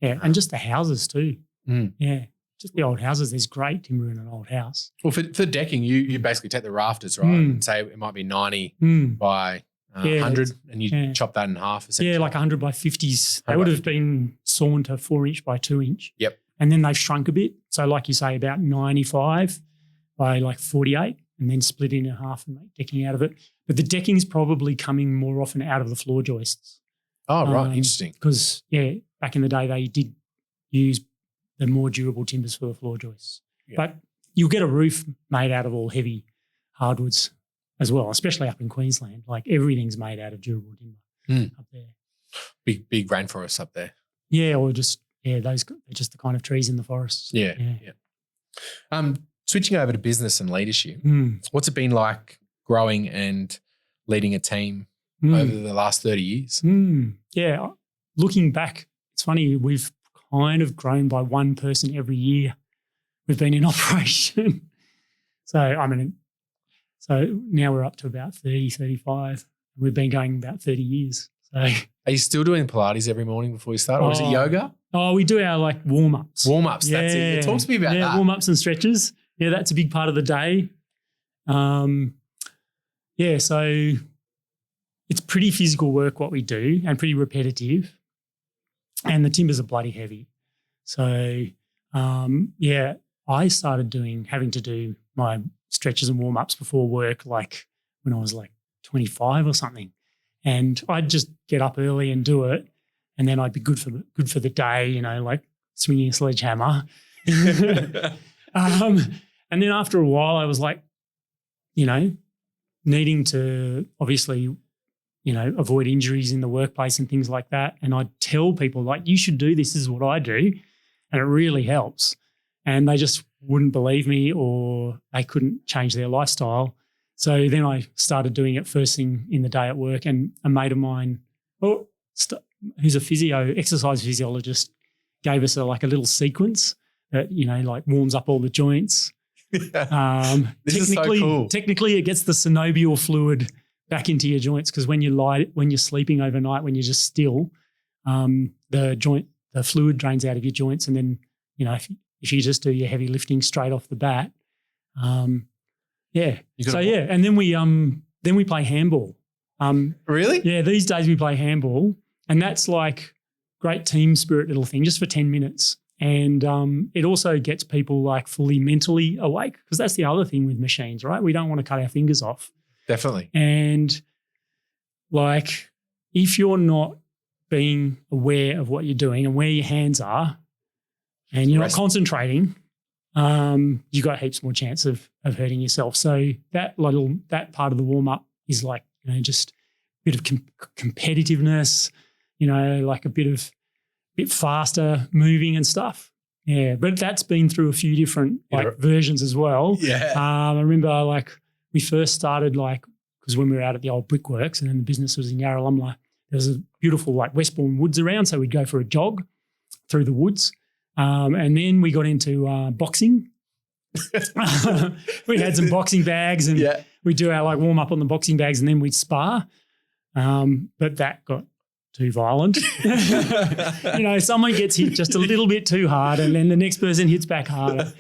Yeah. And just the houses too. Yeah. Just the old houses. There's great timber in an old house. Well, for decking, you basically take the rafters, right, and say it might be 90 by 100 and you chop that in half essentially. Yeah, like 100 by 50s. They would have been sawn to 4-inch by 2-inch. Yep. And then they've shrunk a bit. So like you say, about 95 by like 48 and then split it in half and make decking out of it. But the decking's probably coming more often out of the floor joists. Oh, right. Interesting. Because, back in the day they did use the more durable timbers for the floor joists. Yep. But you'll get a roof made out of all heavy hardwoods as well, especially up in Queensland. Like everything's made out of durable timber up there. Big rainforests up there. Yeah, or just, those are just the kind of trees in the forests. Yeah. Switching over to business and leadership, what's it been like growing and leading a team over the last 30 years? Yeah, looking back, it's funny, we've kind of grown by one person every year we've been in operation. So now we're up to about 30, 35. We've been going about 30 years. So, are you still doing Pilates every morning before you start, or is it yoga? Oh, we do our like warm-ups. Warm-ups, that's it. Talk to me about that. Warm-ups and stretches. Yeah, that's a big part of the day. So it's pretty physical work what we do and pretty repetitive. And the timbers are bloody heavy. So, I started having to do my stretches and warm-ups before work like when I was like 25 or something. And I'd just get up early and do it, and then I'd be good for the day, like swinging a sledgehammer. And then after a while I was like, needing to obviously, avoid injuries in the workplace and things like that. And I'd tell people, like, you should do this. This is what I do. And it really helps. And they just wouldn't believe me, or they couldn't change their lifestyle. So then I started doing it first thing in the day at work. And a mate of mine, who's a exercise physiologist, gave us a little sequence that, like warms up all the joints. This is so cool. Technically, it gets the synovial fluid back into your joints, because when you're sleeping overnight, when you're just still, the fluid drains out of your joints, and then if you just do your heavy lifting straight off the bat, and then we play handball. Really? Yeah, these days we play handball, and that's like great team spirit little thing, just for 10 minutes. And it also gets people like fully mentally awake, because that's the other thing with machines, right? We don't want to cut our fingers off. Definitely. And like, if you're not being aware of what you're doing and where your hands are, and you're not concentrating, you've got heaps more chance of hurting yourself. So that part of the warm up is like, just a bit of competitiveness, like a bit faster moving and stuff. Yeah, but that's been through a few different versions as well. Yeah. I remember we first started because when we were out at the old brickworks and then the business was in Yarralumla, there was a beautiful Westbourne woods around, so we'd go for a jog through the woods. And then we got into boxing. We had some boxing bags, and we'd do our warm up on the boxing bags, and then we'd spar. But that got too violent. Someone gets hit just a little bit too hard, and then the next person hits back harder.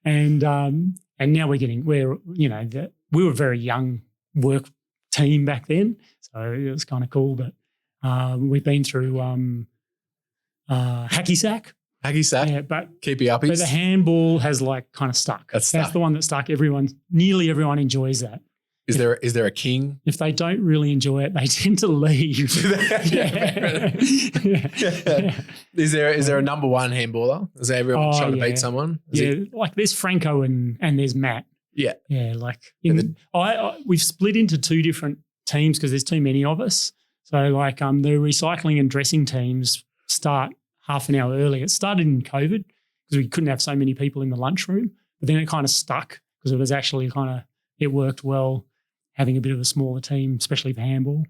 And now we were a very young work team back then, so it was kind of cool. But we've been through hacky sack. Hacky sack, yeah, but keep you uppies. But the handball has kind of stuck. That's the one that stuck. Nearly everyone enjoys that. Is there a king? If they don't really enjoy it, they tend to leave. Yeah. Is there a number one handballer? Is there everyone trying to beat someone? There's Franco and there's Matt. Yeah. Yeah, we've split into two different teams because there's too many of us. So the recycling and dressing teams start half an hour early. It started in COVID because we couldn't have so many people in the lunchroom, but then it kind of stuck because it was actually it worked well having a bit of a smaller team, especially for handball.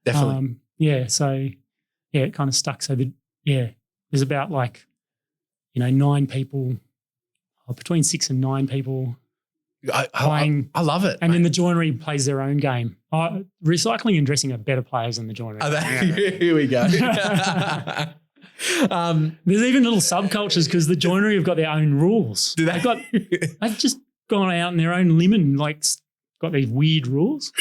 Definitely. It kind of stuck. So there's about 9 people, between 6 and 9 people playing. I love it. And then the joinery plays their own game. Recycling and dressing are better players than the joinery. Here we go. There's even little subcultures because the joinery have got their own rules. Do they? They've just gone out on their own limb and got these weird rules.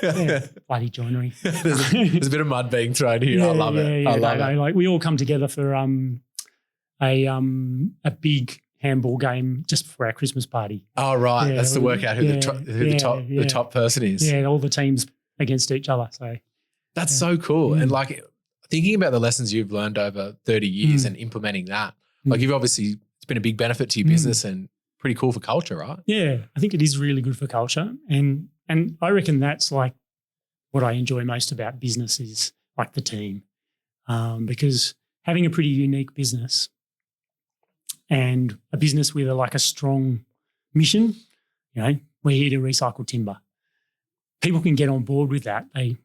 Yeah, bloody joinery. there's a bit of mud being thrown here. I love it. I love it. We all come together for a big handball game just before our Christmas party. Oh right, yeah, that's to work out who the top person is. Yeah, all the teams against each other. So that's so cool. And thinking about the lessons you've learned over 30 years and implementing that, you've obviously, it's been a big benefit to your business and pretty cool for culture, right? Yeah, I think it is really good for culture. And I reckon that's what I enjoy most about business is the team. Because having a pretty unique business and a business with a strong mission, we're here to recycle timber. People can get on board with that. They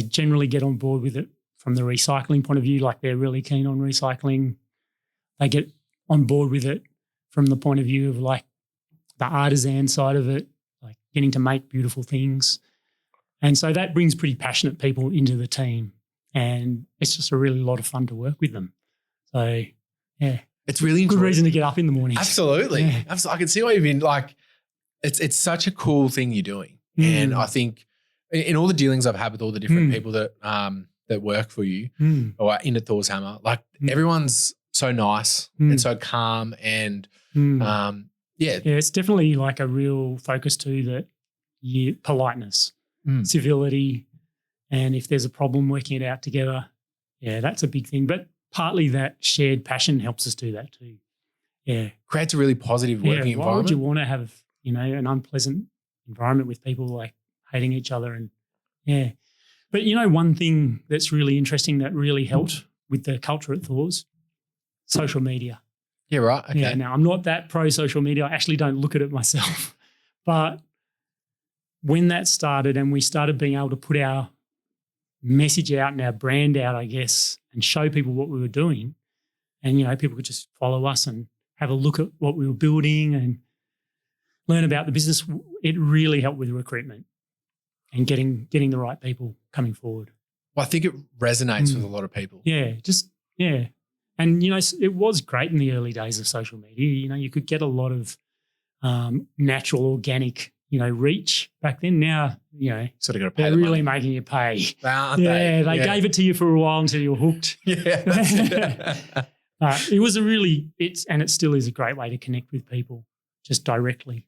generally get on board with it from the recycling point of view, they're really keen on recycling. They get on board with it from the point of view of the artisan side of it, getting to make beautiful things. And so that brings pretty passionate people into the team, and it's just a really lot of fun to work with them. So, yeah. It's really good reason to get up in the morning. Absolutely. Yeah. I can see why you've been it's such a cool thing you're doing. And I think in all the dealings I've had with all the different people that work for you or in at Thor's Hammer, everyone's so nice and so calm and it's definitely a real focus too that politeness, civility, and if there's a problem, working it out together. Yeah, that's a big thing. But partly that shared passion helps us do that too. Yeah. Creates a really positive working environment. Why would you want to have, an unpleasant environment with people hating each other? And But one thing that's really interesting that really helped with the culture at Thor's, social media. Yeah, right. Okay. Yeah, now I'm not that pro social media. I actually don't look at it myself. But when that started and we started being able to put our message out and our brand out, I guess, and show people what we were doing, and, people could just follow us and have a look at what we were building and learn about the business, it really helped with recruitment and getting the right people coming forward. Well, I think it resonates with a lot of people. Yeah, And, it was great in the early days of social media. You could get a lot of natural, organic, reach back then. Now, Sort of got to pay they're the really money. making you pay. Aren't They gave it to you for a while until you were hooked. Yeah, that's it. It was and it still is a great way to connect with people just directly.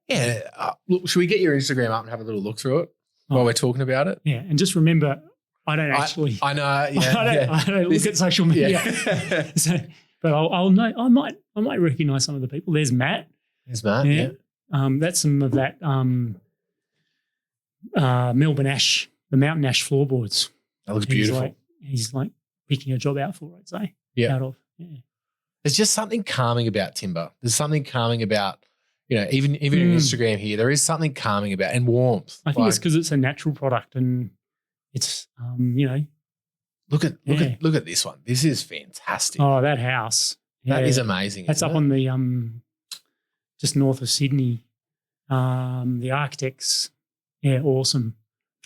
Yeah. Look, should we get your Instagram up and have a little look through it while we're talking about it? Yeah, and just remember, I don't actually. I know. Yeah, I don't look at social media. Yeah. But I'll know. I might recognize some of the people. There's Matt. There's Matt. Yeah. That's some of that Melbourne ash, the mountain ash floorboards. That looks beautiful. He's like picking a job out for, I'd say. Yeah. Out of. Yeah. There's just something calming about timber. There's something calming about, even in Instagram here, there is something calming about, and warmth. I think it's because it's a natural product and it's, Look at this one. This is fantastic. Oh, that house. That is amazing. That's up on the just north of Sydney. The architects, awesome.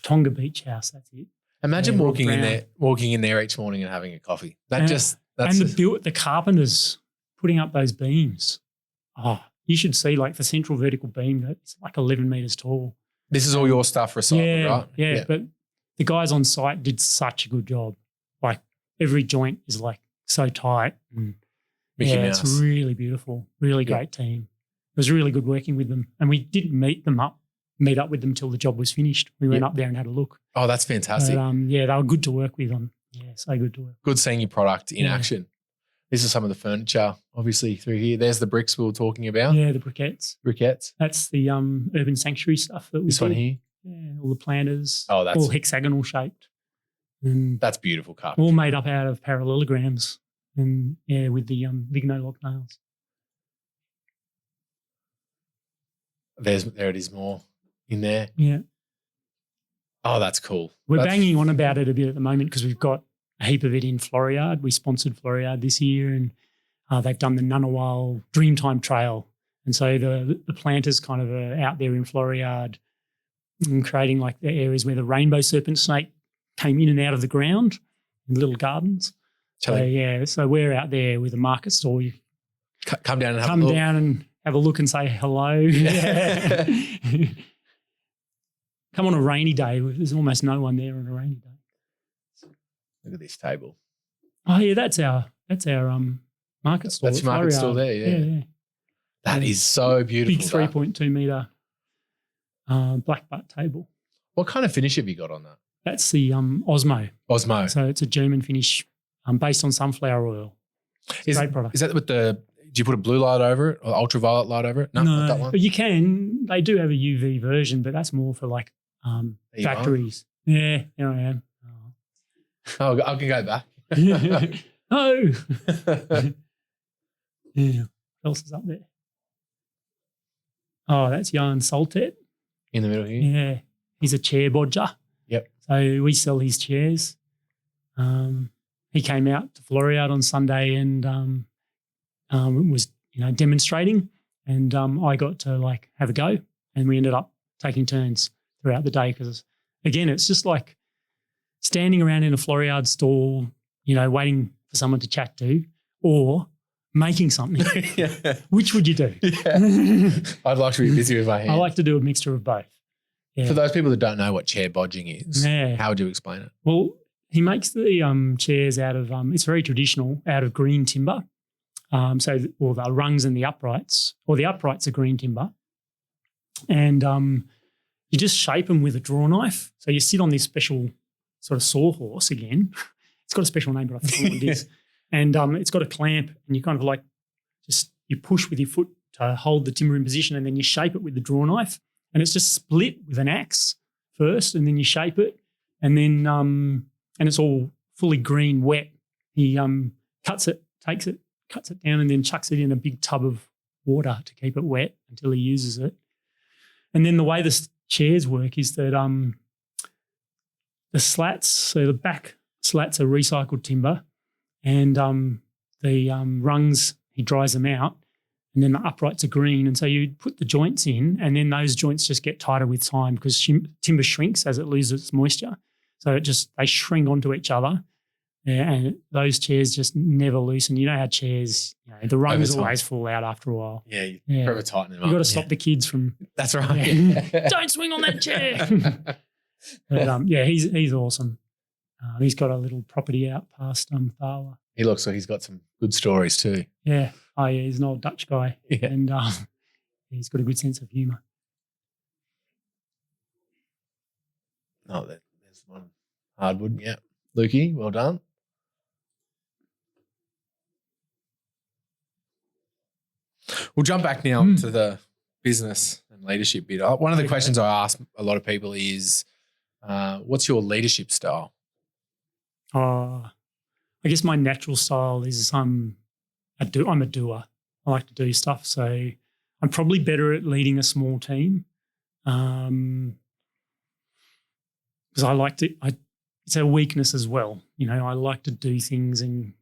Tonga Beach House, that's it. Imagine walking in there each morning and having a coffee. The carpenters putting up those beams. Oh, you should see the central vertical beam that's 11 meters tall. This is all your stuff recycled, right? Yeah, but the guys on site did such a good job. Every joint is so tight. And Mickey Mouse. It's really beautiful. Really great team. It was really good working with them. And we didn't meet up with them till the job was finished. We went up there and had a look. Oh, that's fantastic. But, they were good to work with on. Yeah, so good to work. Good seeing your product in action. This is some of the furniture, obviously, through here. There's the bricks we were talking about. Yeah, the briquettes. That's the urban sanctuary stuff that we This one here? Yeah, all the planters. Oh, that's all hexagonal shaped. And that's beautiful carpentry. All made up out of parallelograms and with the Vigno lock nails. There it is more in there. Yeah. Oh, that's cool. We're banging on about it a bit at the moment because we've got a heap of it in Floriade. We sponsored Floriade this year and they've done the Ngunnawal Dreamtime Trail. And so the planters kind of are out there in Floriade and creating the areas where the rainbow serpent snake came in and out of the ground in little gardens. So we're out there with a market stall. You come down and have a look and say hello. Yeah. Come on a rainy day. There's almost no one there on a rainy day. Look at this table. Oh yeah, that's our market stall. That's your market stall there. Yeah. That is so beautiful. Big 3.2 metre black butt table. What kind of finish have you got on that? That's the Osmo. Osmo. So it's a German finish based on sunflower oil. Great product. Is that with do you put a blue light over it or ultraviolet light over it? No, not that one. But you can. They do have a UV version, but that's more for factories. Yeah, here I am. Oh, I can go back. Oh. Yeah. What else is up there? Oh, that's Jan Soltet. In the middle here? Yeah. He's a chair bodger. Yep. So we sell his chairs. He came out to Floriade on Sunday and was, demonstrating. And I got to have a go and we ended up taking turns throughout the day because, again, it's just standing around in a Floriade stall, waiting for someone to chat to or making something. Yeah. Which would you do? Yeah. I'd like to be busy with my hands. I like to do a mixture of both. Yeah. For those people that don't know what chair bodging is, how would you explain it? Well, he makes the chairs out of, it's very traditional, out of green timber. The rungs and the uprights, or the uprights are green timber. And you just shape them with a draw knife. So you sit on this special sort of sawhorse again. It's got a special name, but I forget what it is. And it's got a clamp and you kind of you push with your foot to hold the timber in position and then you shape it with the draw knife. And it's just split with an axe first and then you shape it and then and it's all fully green, wet. He cuts it down, and then chucks it in a big tub of water to keep it wet until he uses it. And then the way the chairs work is that the slats, so the back slats are recycled timber, and the rungs, he dries them out, and then the uprights are green. And so you put the joints in, and then those joints just get tighter with time because timber shrinks as it loses its moisture. So they shrink onto each other. Yeah, and those chairs just never loosen. You know how chairs, the rungs always fall out after a while. Yeah, you forever tighten them up. You've got to stop the kids from. That's right. Yeah. Don't swing on that chair. But he's awesome. He's got a little property out past Tharwa. He looks like he's got some good stories too. Yeah. Oh, yeah, he's an old Dutch guy. Yeah. And he's got a good sense of humour. Oh, there's one. Hardwood, yeah. Lukey, well done. We'll jump back now to the business and leadership bit. One of the questions I ask a lot of people is, what's your leadership style? I guess my natural style is I'm a doer. I like to do stuff. So I'm probably better at leading a small team because I like to it's a weakness as well. I like to do things and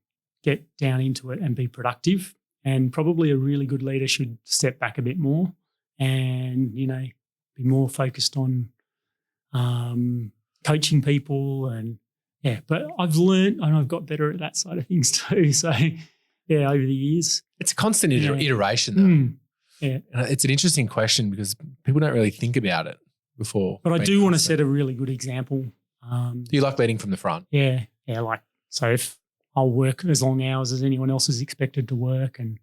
get down into it and be productive. And probably a really good leader should step back a bit more and, be more focused on coaching people but I've learned and I've got better at that side of things too. So, over the years. It's a constant iteration though. Yeah. And it's an interesting question because people don't really think about it before. But I do want to set a really good example. Do you like leading from the front? Yeah. Yeah, so if I'll work as long hours as anyone else is expected to work, and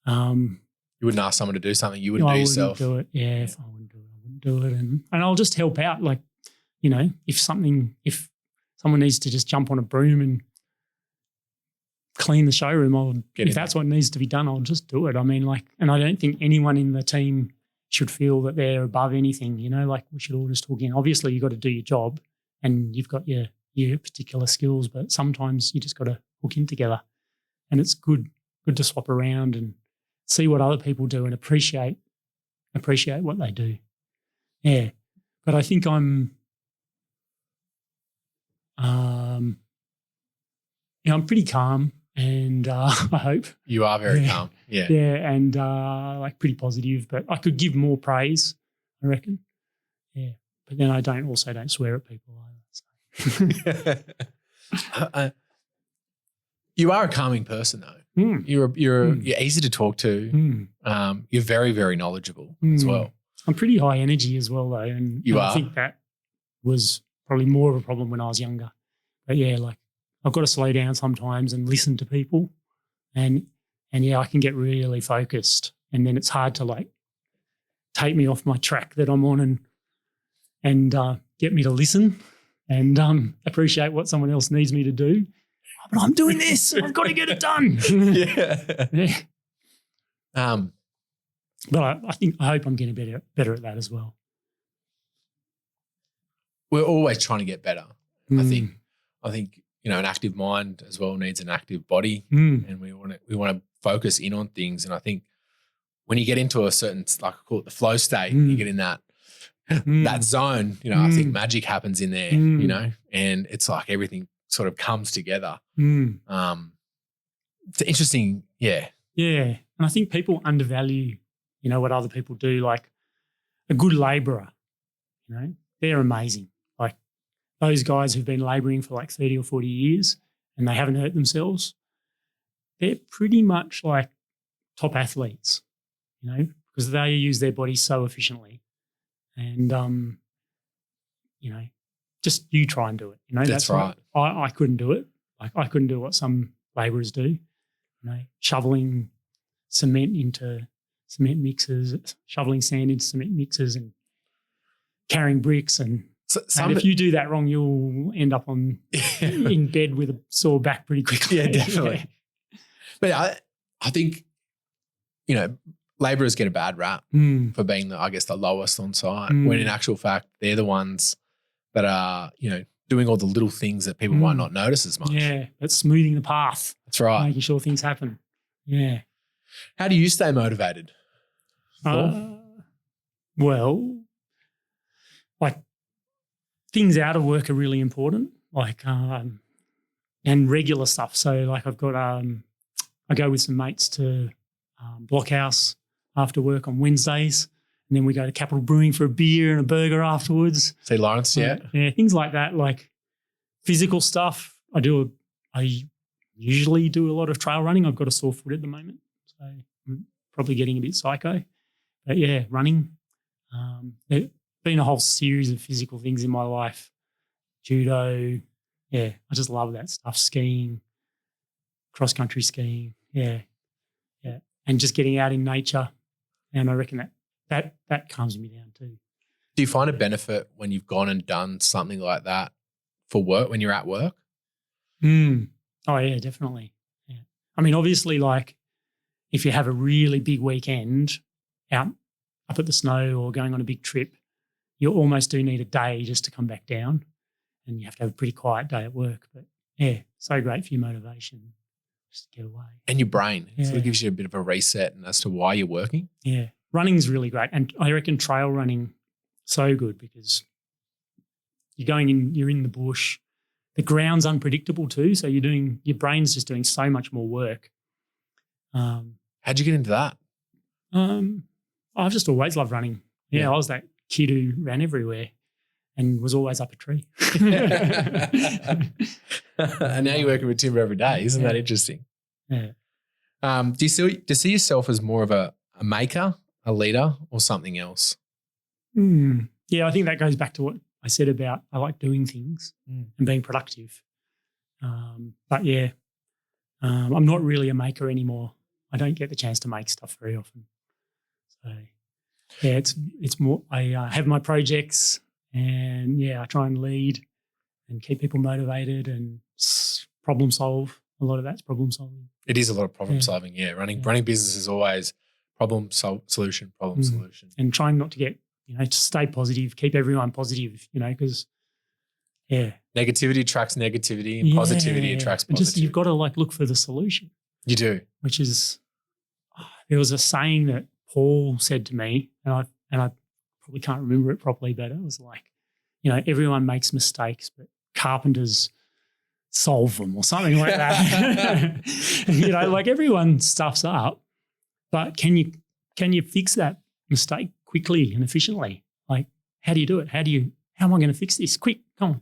you wouldn't ask someone to do something you wouldn't do yourself. I wouldn't do it. Yeah, if I wouldn't do it, I wouldn't do it, and I'll just help out. If someone needs to just jump on a broom and clean the showroom, if that's what needs to be done, I'll just do it. I mean, and I don't think anyone in the team should feel that they're above anything. We should all just talk in. Obviously, you've got to do your job, and you've got your particular skills, but sometimes you just got to hook in together, and it's good to swap around and see what other people do and appreciate what they do. Yeah, but I think I'm pretty calm, and I hope you are very calm. Yeah, and pretty positive. But I could give more praise, I reckon. Yeah, but then I don't swear at people either. You are a calming person though. You're easy to talk to. You're very, very knowledgeable as well. I'm pretty high energy as well though, and I think that was probably more of a problem when I was younger. But I've got to slow down sometimes and listen to people, and I can get really focused, and then it's hard to take me off my track that I'm on and get me to listen and appreciate what someone else needs me to do. Oh, but I'm doing this. I've got to get it done. Yeah. But I hope I'm getting better at that as well. We're always trying to get better. I think an active mind as well needs an active body, and we want to focus in on things. And I think when you get into a certain, I call it the flow state, you get in that zone, I think magic happens in there, and it's like everything sort of comes together. It's interesting. Yeah. Yeah. And I think people undervalue, what other people do. Like a good labourer, they're amazing. Like those guys who've been labouring for 30 or 40 years and they haven't hurt themselves, they're pretty much like top athletes, because they use their bodies so efficiently. And, just you try and do it. That's right. I couldn't do it. I couldn't do what some labourers do, shoveling cement into cement mixers, shoveling sand into cement mixers and carrying bricks. And if you do that wrong, you'll end up in bed with a sore back pretty quickly. Yeah, definitely. But I think, labourers get a bad rap for being the lowest on site, when in actual fact they're the ones that are, doing all the little things that people might not notice as much. Yeah, it's smoothing the path. That's right. Making sure things happen. Yeah. How do you stay motivated? Well, like things out of work are really important, and regular stuff. So like I've got, I go with some mates to Blockhouse after work on Wednesdays, and then we go to Capital Brewing for a beer and a burger afterwards. See Lawrence, yeah, things like that, like physical stuff. I usually do a lot of trail running. I've got a sore foot at the moment, so I'm probably getting a bit psycho. But yeah, running. There's been a whole series of physical things in my life. Judo, yeah, I just love that stuff. Skiing, cross-country skiing, yeah. And just getting out in nature. And I reckon that calms me down too. Do you find a benefit when you've gone and done something like that for work, when you're at work? Oh, yeah, definitely. Yeah. I mean, obviously, like if you have a really big weekend out up at the snow or going on a big trip, you almost do need a day just to come back down, and you have to have a pretty quiet day at work. But yeah, so great for your motivation, just to get away. And your brain. It sort of gives you a bit of a reset and as to why you're working. Yeah. Running's really great. And I reckon trail running, so good because you're in the bush. The ground's unpredictable too. So your brain's just doing so much more work. How'd you get into that? I've just always loved running. Yeah, I was that kid who ran everywhere and was always up a tree. And now you're working with timber every day. Isn't that interesting? Yeah. Do you see yourself as more of a maker, a leader, or something else? Yeah, I think that goes back to what I said about I like doing things and being productive. But yeah, I'm not really a maker anymore. I don't get the chance to make stuff very often. So yeah, it's more. I have my projects, and I try and lead and keep people motivated and problem solve. A lot of that's problem solving. It is a lot of problem solving. Yeah, running business is always problem solution, and trying not to get to stay positive, keep everyone positive. Because negativity attracts negativity, and positivity attracts positivity. You've got to look for the solution. You do, which is there was a saying that Paul said to me, and I probably can't remember it properly, but it was like, everyone makes mistakes, but carpenters solve them or something like that. Like everyone stuffs up, but can you fix that mistake quickly and efficiently? Like, how do you do it? How am I going to fix this? Quick, come on.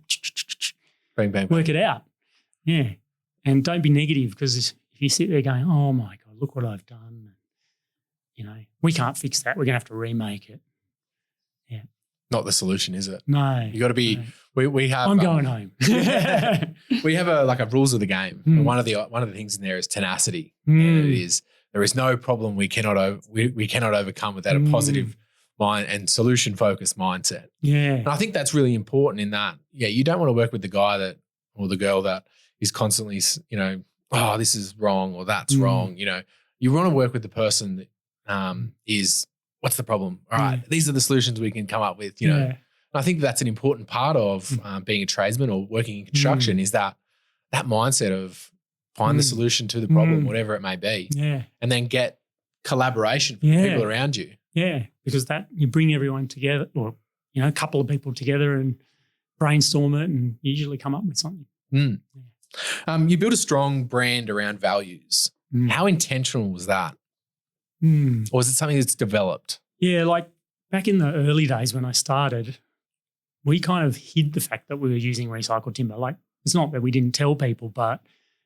Bang, bang, work it out. Yeah. And don't be negative, because if you sit there going, oh my God, look what I've done. We can't fix that. We're going to have to remake it. Yeah. Not the solution, is it? No. You got to be. No. We have. I'm going home. We have a rules of the game. And one of the things in there is tenacity, and it is there is no problem we cannot overcome without a positive mind and solution focused mindset. Yeah. And I think that's really important in that. Yeah, you don't want to work with the guy or the girl that is constantly, oh, this is wrong or that's wrong. You want to work with the person that is, what's the problem? All right, these are the solutions we can come up with. And I think that's an important part of being a tradesman or working in construction is that mindset of find the solution to the problem, whatever it may be, and then get collaboration from people around you. Yeah, because that you bring everyone together, or a couple of people together, and brainstorm it, and usually come up with something. You build a strong brand around values. How intentional was that? Or was it something that's developed? Yeah, like back in the early days when I started, we kind of hid the fact that we were using recycled timber. Like, it's not that we didn't tell people, but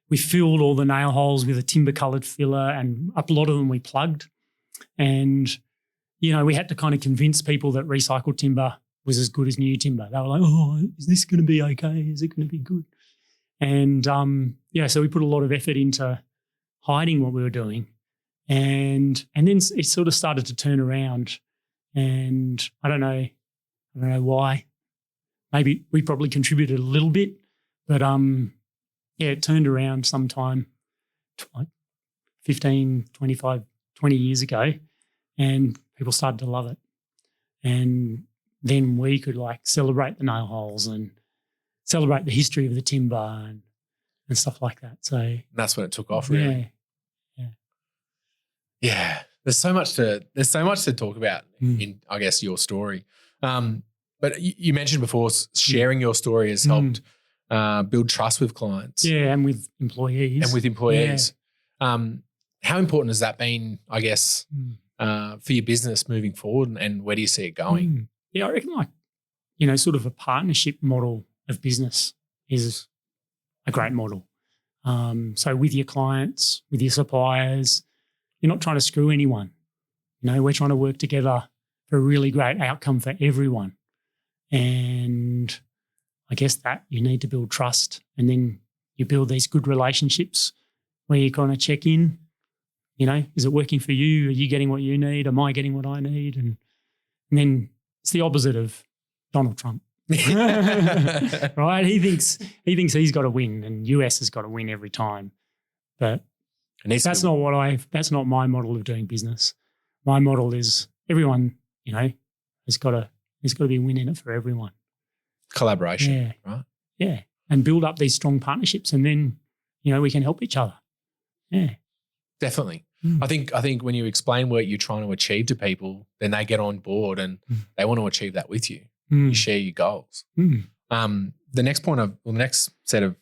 we filled all the nail holes with a timber-coloured filler, and a lot of them we plugged. And, we had to kind of convince people that recycled timber was as good as new timber. They were like, oh, is this going to be okay? Is it going to be good? And, so we put a lot of effort into hiding what we were doing. And then it sort of started to turn around, and I don't know why. Maybe we probably contributed a little bit, but it turned around sometime like 15, 25, 20 years ago, and people started to love it. And then we could like celebrate the nail holes and celebrate the history of the timber and stuff like that. So And that's when it took off, really. Yeah. There's so much to talk about in, I guess, your story. But you mentioned before sharing your story has helped build trust with clients. Yeah, and with employees. How important has that been, I guess, for your business moving forward, and where do you see it going? Yeah, I reckon sort of a partnership model of business is a great model. So with your clients, with your suppliers, you're not trying to screw anyone. We're trying to work together for a really great outcome for everyone. And I guess that you need to build trust, and then you build these good relationships where you kind of check in, is it working for you? Are you getting what you need? Am I getting what I need? And then it's the opposite of Donald Trump. Right? He thinks he's got to win, and US has got to win every time. But that's not my model of doing business. My model is everyone, has got to be winning it for everyone. Collaboration, right? Yeah. And build up these strong partnerships, and then, we can help each other. Yeah. Definitely. I think when you explain what you're trying to achieve to people, then they get on board and they want to achieve that with you. You share your goals. The next set of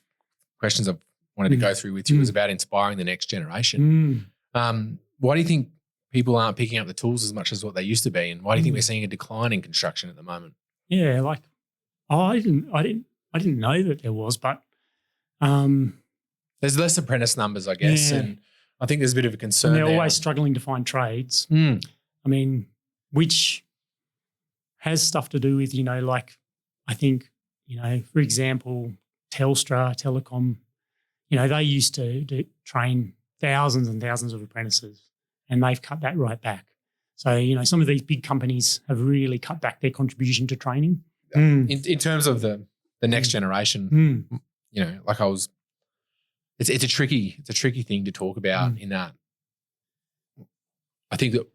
questions I wanted to go through with you was about inspiring the next generation. Why do you think people aren't picking up the tools as much as what they used to be, and why do you think we're seeing a decline in construction at the moment? Yeah, I didn't know that there was, but there's less apprentice numbers, I guess, and I think there's a bit of a concern. And they're always struggling to find trades. I mean, which has stuff to do with, I think, for example, Telstra, Telecom, they used to train thousands and thousands of apprentices, and they've cut that right back. So, some of these big companies have really cut back their contribution to training. In terms of the next generation, it's a tricky thing to talk about in that. I think that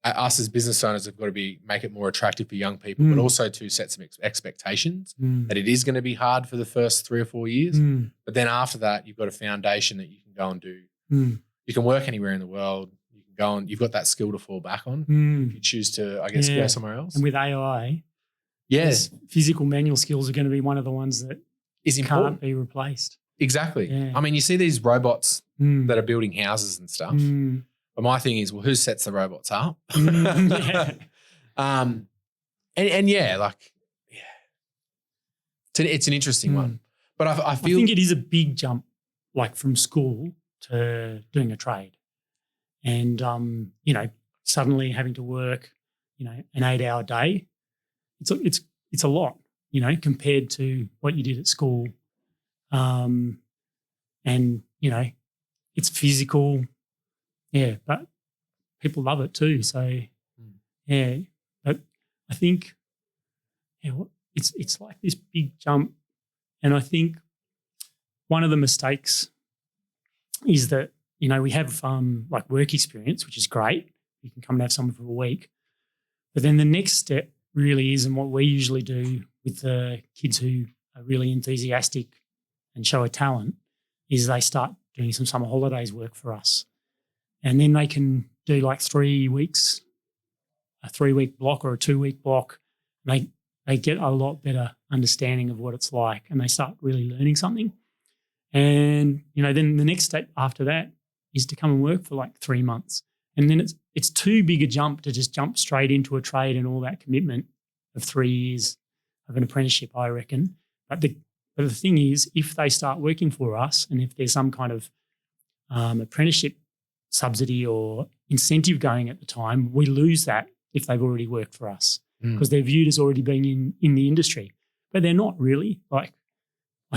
us as business owners have got to make it more attractive for young people, but also to set some expectations that it is going to be hard for the first 3 or 4 years. But then after that, you've got a foundation that you can go and do. You can work anywhere in the world. You can go and you've got that skill to fall back on if you choose to, I guess, go somewhere else. And with AI, physical manual skills are going to be one of the ones that can't be replaced. Exactly. Yeah. I mean, you see these robots that are building houses and stuff. But my thing is, well, who sets the robots up? It's an interesting one. But I think it is a big jump, from school to doing a trade, and suddenly having to work, an 8-hour day. It's a lot, compared to what you did at school. And, it's physical. Yeah, but people love it too. So, but I think, it's like this big jump. And I think one of the mistakes is that, we have work experience, which is great. You can come and have someone for a week. But then the next step really is, and what we usually do with the kids who are really enthusiastic and show a talent, is they start doing some summer holidays work for us. And then they can do 3 weeks, a 3-week block or a 2-week block. They get a lot better understanding of what it's like, and they start really learning something. And, then the next step after that is to come and work for 3 months. And then it's too big a jump to just jump straight into a trade and all that commitment of 3 years of an apprenticeship, I reckon. But the thing is, if they start working for us, and if there's some kind of apprenticeship subsidy or incentive going at the time, we lose that if they've already worked for us, because they're viewed as already being in the industry. But they're not really. I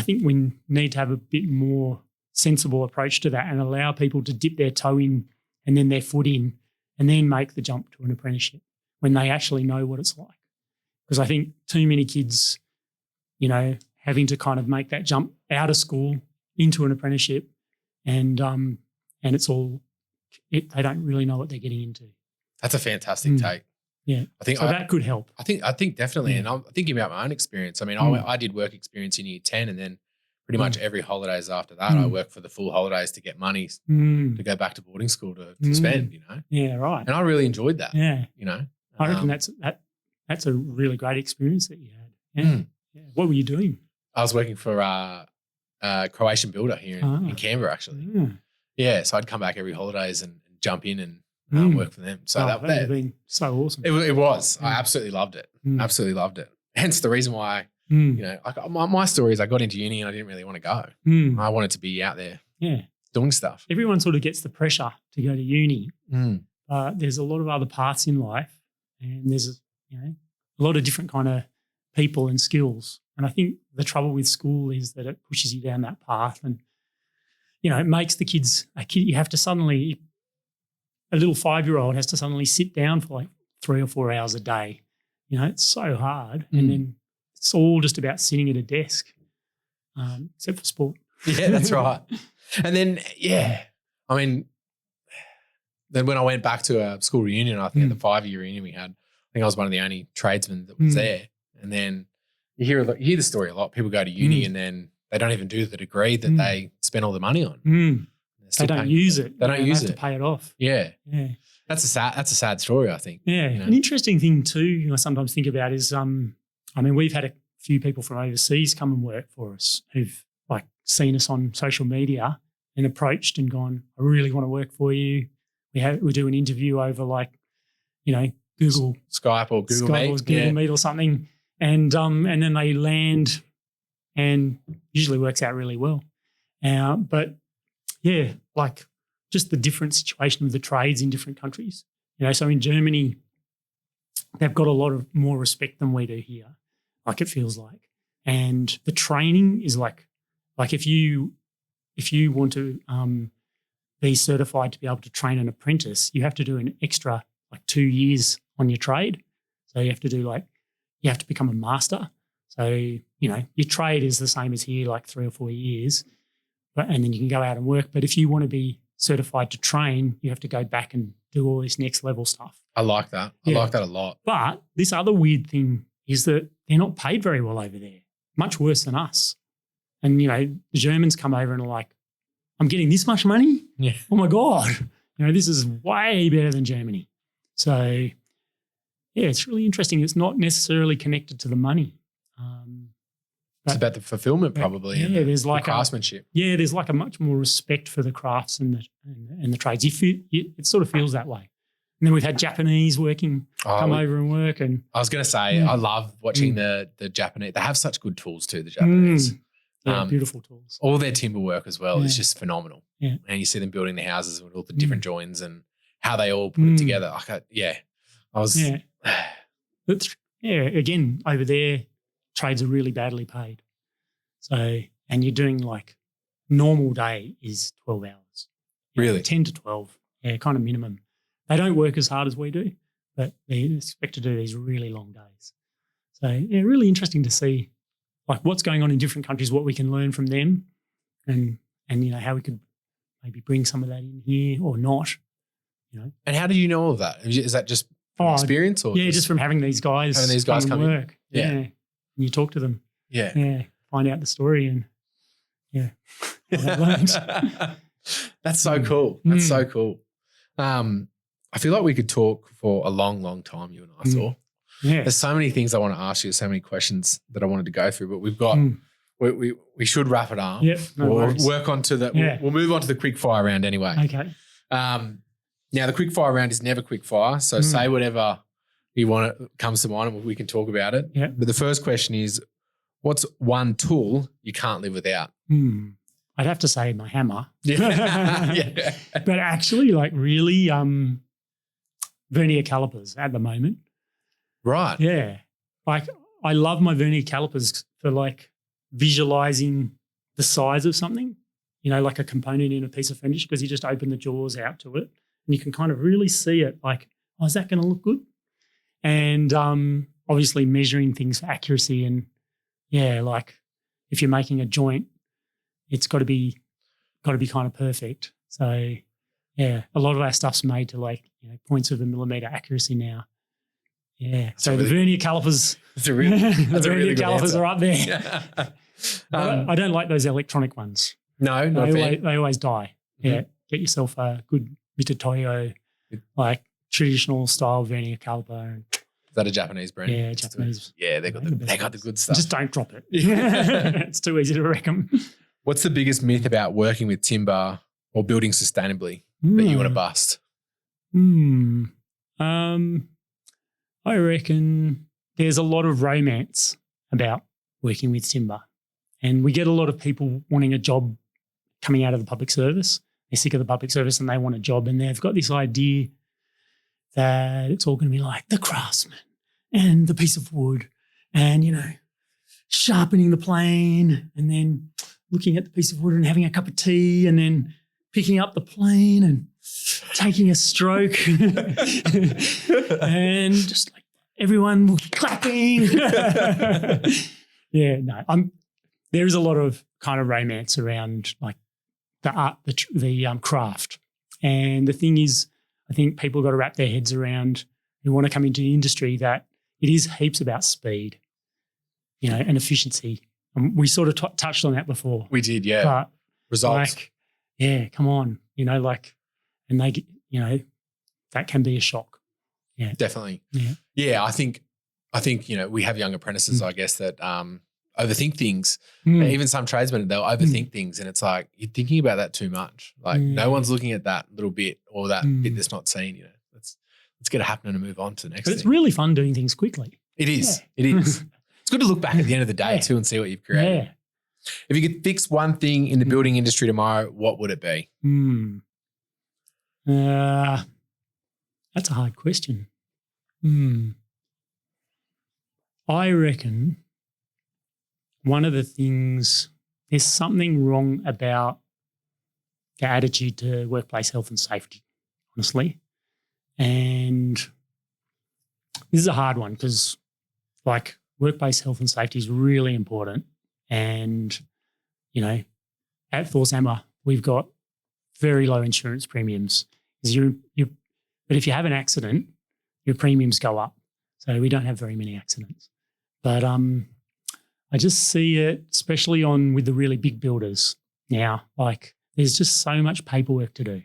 think we need to have a bit more sensible approach to that and allow people to dip their toe in and then their foot in and then make the jump to an apprenticeship when they actually know what it's like. Because I think too many kids, having to kind of make that jump out of school into an apprenticeship, and it's all they don't really know what they're getting into. That's a fantastic take. Yeah. I think so that could help. I think definitely. And I'm thinking about my own experience. I mean, I did work experience in year 10, and then pretty much every holidays after that, I worked for the full holidays to get money to go back to boarding school to spend, Yeah, right. And I really enjoyed that. Yeah. I reckon that's a really great experience that you had. Yeah. Yeah. What were you doing? I was working for a Croatian builder here in Canberra, actually. Yeah, so I'd come back every holidays and jump in and work for them. So that would have been so awesome. It was. I absolutely loved it. Absolutely loved it. Hence the reason why, my story is I got into uni and I didn't really want to go. I wanted to be out there doing stuff. Everyone sort of gets the pressure to go to uni. There's a lot of other paths in life, and there's a lot of different kind of people and skills. And I think the trouble with school is that it pushes you down that path, and it makes the kids you have to suddenly, a little 5-year-old has to suddenly sit down for like 3 or 4 hours a day. It's so hard, and then it's all just about sitting at a desk, except for sport. Yeah, that's right. And then I mean, then when I went back to a school reunion, I think at the 5-year reunion we had, I think I was one of the only tradesmen that was there. And then you hear the story a lot. People go to uni and then they don't even do the degree that they spent all the money on. They don't use it. They don't use it. They have to pay it off. Yeah. Yeah. That's a sad story, I think. Yeah. An interesting thing too, I sometimes think about is, we've had a few people from overseas come and work for us who've like seen us on social media and approached and gone, I really want to work for you. We do an interview over Google Skype or Google Meet or something, and then they land, and usually works out really well. But yeah, like just the different situation of the trades in different countries. So in Germany, they've got a lot of more respect than we do here. Like it feels like, and the training is like if you want to be certified to be able to train an apprentice, you have to do an extra 2 years on your trade. So you have to you have to become a master. So, your trade is the same as here, like 3 or 4 years, and then you can go out and work. But if you want to be certified to train, you have to go back and do all this next level stuff. I like that. I like that a lot. But this other weird thing is that they're not paid very well over there, much worse than us. And, the Germans come over and are like, I'm getting this much money? Yeah. Oh, my God. This is way better than Germany. So, it's really interesting. It's not necessarily connected to the money. It's about the fulfillment probably and there's the craftsmanship. There's like a much more respect for the crafts and the trades. It sort of feels that way. And then we've had Japanese come over and work. And I was going to say, I love watching the Japanese. They have such good tools too, the Japanese. Beautiful tools. All their timber work as well is just phenomenal. Yeah. And you see them building the houses with all the different joins and how they all put it together. Again, over there, trades are really badly paid. So, and you're doing normal day is 12 hours. Really? 10 to 12, kind of minimum. They don't work as hard as we do, but they expect to do these really long days. So, really interesting to see what's going on in different countries, what we can learn from them, and how we could maybe bring some of that in here or not. And how did you know all of that? Is that just from experience or just from having these guys come and work. Yeah. And you talk to them. Yeah. Yeah. Find out the story and I learned. That's so cool. That's so cool. I feel like we could talk for a long, long time, you and I, Thor. Yeah. There's so many things I want to ask you, so many questions that I wanted to go through, but we've got we should wrap it up. Yep. We'll work on to that. We'll move on to the quick fire round anyway. Okay. Now the quick fire round is never quick fire, so say whatever you want comes to mind and we can talk about it. Yeah. But the first question is, what's one tool you can't live without? I'd have to say my hammer. Yeah. But actually, really vernier calipers at the moment. Right. Yeah. I love my vernier calipers for visualizing the size of something, like a component in a piece of furniture, because you just open the jaws out to it and you can kind of really see it is that going to look good? And obviously measuring things for accuracy and, if you're making a joint, it's got to be kind of perfect. So, a lot of our stuff's made to points of a millimetre accuracy now. Yeah. So the vernier calipers, the vernier calipers are up there. I don't like those electronic ones. No, they always die. Mm-hmm. Yeah. Get yourself a good Mitutoyo, like traditional style vernier caliper. Is that a Japanese brand? Yeah, Japanese. Yeah, they got the good stuff. Just don't drop it. It's too easy to wreck them. What's the biggest myth about working with timber or building sustainably that you want to bust? I reckon there's a lot of romance about working with timber, and we get a lot of people wanting a job coming out of the public service. They're sick of the public service and they want a job, and they've got this idea that it's all going to be like the craftsman and the piece of wood and, sharpening the plane and then looking at the piece of wood and having a cup of tea and then picking up the plane and taking a stroke and just like everyone will be clapping. There is a lot of kind of romance around like the art, the craft. And the thing is, I think people got to wrap their heads around who want to come into the industry that it is heaps about speed, and efficiency. We sort of touched on that before. We did, yeah. But results. Come on, and they get, that can be a shock. Yeah, definitely. Yeah, yeah. I think we have young apprentices, I guess, that overthink things. Even some tradesmen, they'll overthink things, and it's like you're thinking about that too much. Like no one's looking at that little bit or that bit that's not seen. Let's get it happening and move on to the next. But it's really fun doing things quickly. It is. Yeah. It is. It's good to look back at the end of the day too and see what you've created. Yeah. If you could fix one thing in the building industry tomorrow, what would it be? That's a hard question. I reckon one of the things, there's something wrong about the attitude to workplace health and safety, honestly. And this is a hard one because like workplace health and safety is really important. And, at Thor Diesendorf, we've got very low insurance premiums. But if you have an accident, your premiums go up. So we don't have very many accidents. But I just see it, especially with the really big builders now, like there's just so much paperwork to do.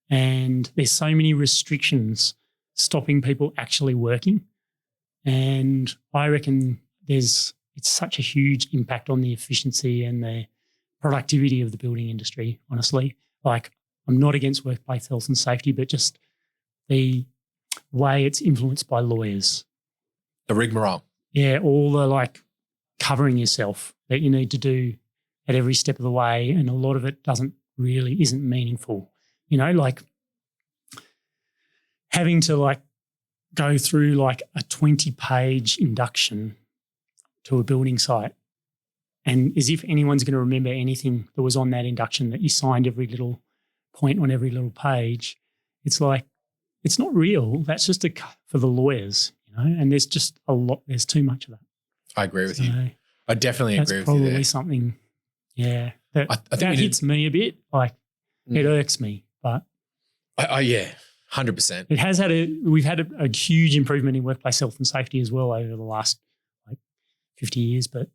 And there's so many restrictions stopping people actually working. And I reckon it's such a huge impact on the efficiency and the productivity of the building industry, honestly. Like I'm not against workplace health and safety, but just the way it's influenced by lawyers. The rigmarole. Yeah, all the like covering yourself that you need to do at every step of the way, and a lot of it isn't meaningful. Like having to like go through like a 20-page induction to a building site, and as if anyone's going to remember anything that was on that induction, that you signed every little point on every little page. It's like, it's not real. That's just for the lawyers, and there's just there's too much of that. I agree with you. I definitely agree with you. That's probably something, that hits me a bit. Like it irks me, but. 100%. It has we've had a huge improvement in workplace health and safety as well over the last 50 years, but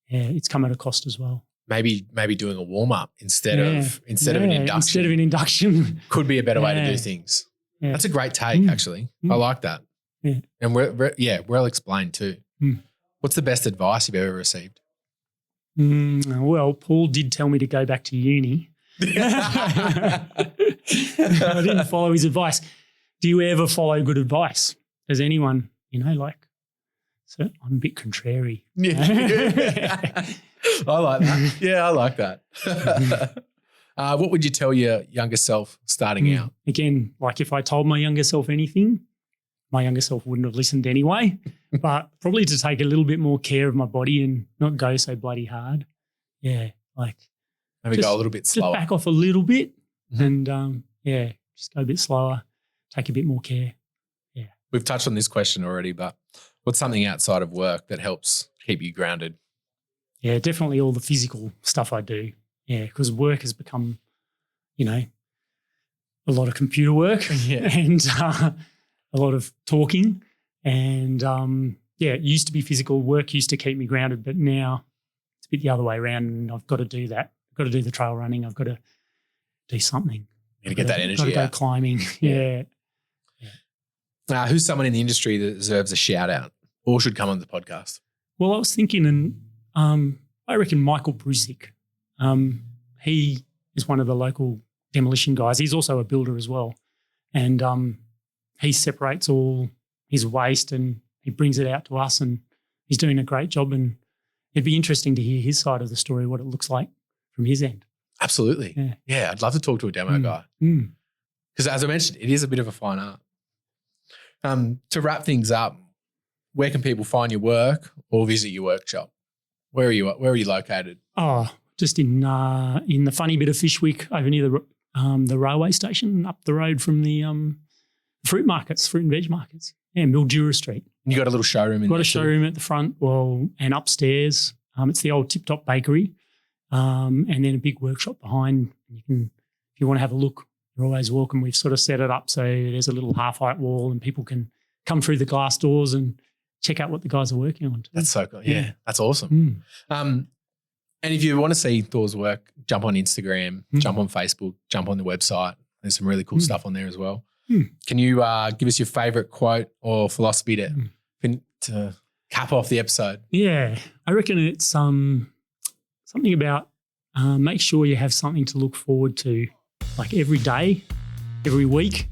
it's come at a cost as well. Maybe doing a warm up instead of an induction. Instead of an induction. Could be a better way to do things. Yeah. That's a great take, actually. I like that. Yeah. And we're well explained too. What's the best advice you've ever received? Well, Paul did tell me to go back to uni. I didn't follow his advice. Do you ever follow good advice? Does anyone, so I'm a bit contrary. Yeah. I like that. Yeah, I like that. What would you tell your younger self starting out? Again, like if I told my younger self anything, my younger self wouldn't have listened anyway, but probably to take a little bit more care of my body and not go so bloody hard. Yeah, like maybe go a little bit slower. Just back off a little bit and just go a bit slower, take a bit more care. Yeah. We've touched on this question already, but what's something outside of work that helps keep you grounded? Yeah, definitely all the physical stuff I do. Yeah, because work has become, a lot of computer work and a lot of talking. And it used to be physical. Work used to keep me grounded, but now it's a bit the other way around, and I've got to do that. I've got to do the trail running. I've got to do something. You got to get that energy I've got to out. go climbing. Yeah. Who's someone in the industry that deserves a shout out or should come on the podcast? Well, I was thinking, and I reckon Michael Brusick. He is one of the local demolition guys. He's also a builder as well. And he separates all his waste and he brings it out to us, and he's doing a great job. And it'd be interesting to hear his side of the story, what it looks like from his end. Absolutely. Yeah, I'd love to talk to a demo guy. Because as I mentioned, it is a bit of a fine art. To wrap things up, where can people find your work or visit your workshop? Where are you located? Oh, just in the funny bit of Fishwick over near the railway station, up the road from the fruit and veg markets. Yeah, Mildura Street. You got a little showroom in there? Got a showroom at the front, and upstairs. It's the old Tip Top Bakery, and then a big workshop behind. You can, if you want to have a look, you're always welcome. We've sort of set it up so there's a little half-height wall, and people can come through the glass doors and check out what the guys are working on. That's so cool. Yeah, that's awesome. And if you want to see Thor's work, jump on Instagram, jump on Facebook, jump on the website. There's some really cool stuff on there as well. Can you give us your favourite quote or philosophy to cap off the episode? Yeah, I reckon it's something about make sure you have something to look forward to, like every day, every week,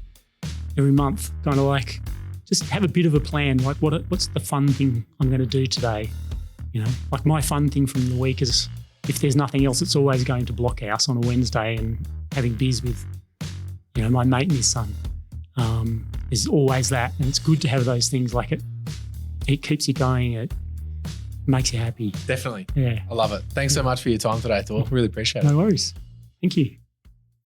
every month, kind of like just have a bit of a plan, like what's the fun thing I'm going to do today? You know, like my fun thing from the week is, if there's nothing else, it's always going to Blockhouse on a Wednesday and having beers with, my mate and his son. There's always that, and it's good to have those things. Like it keeps you going. It makes you happy. Definitely. Yeah. I love it. Thanks so much for your time today, Thor. Really appreciate it. No worries. Thank you.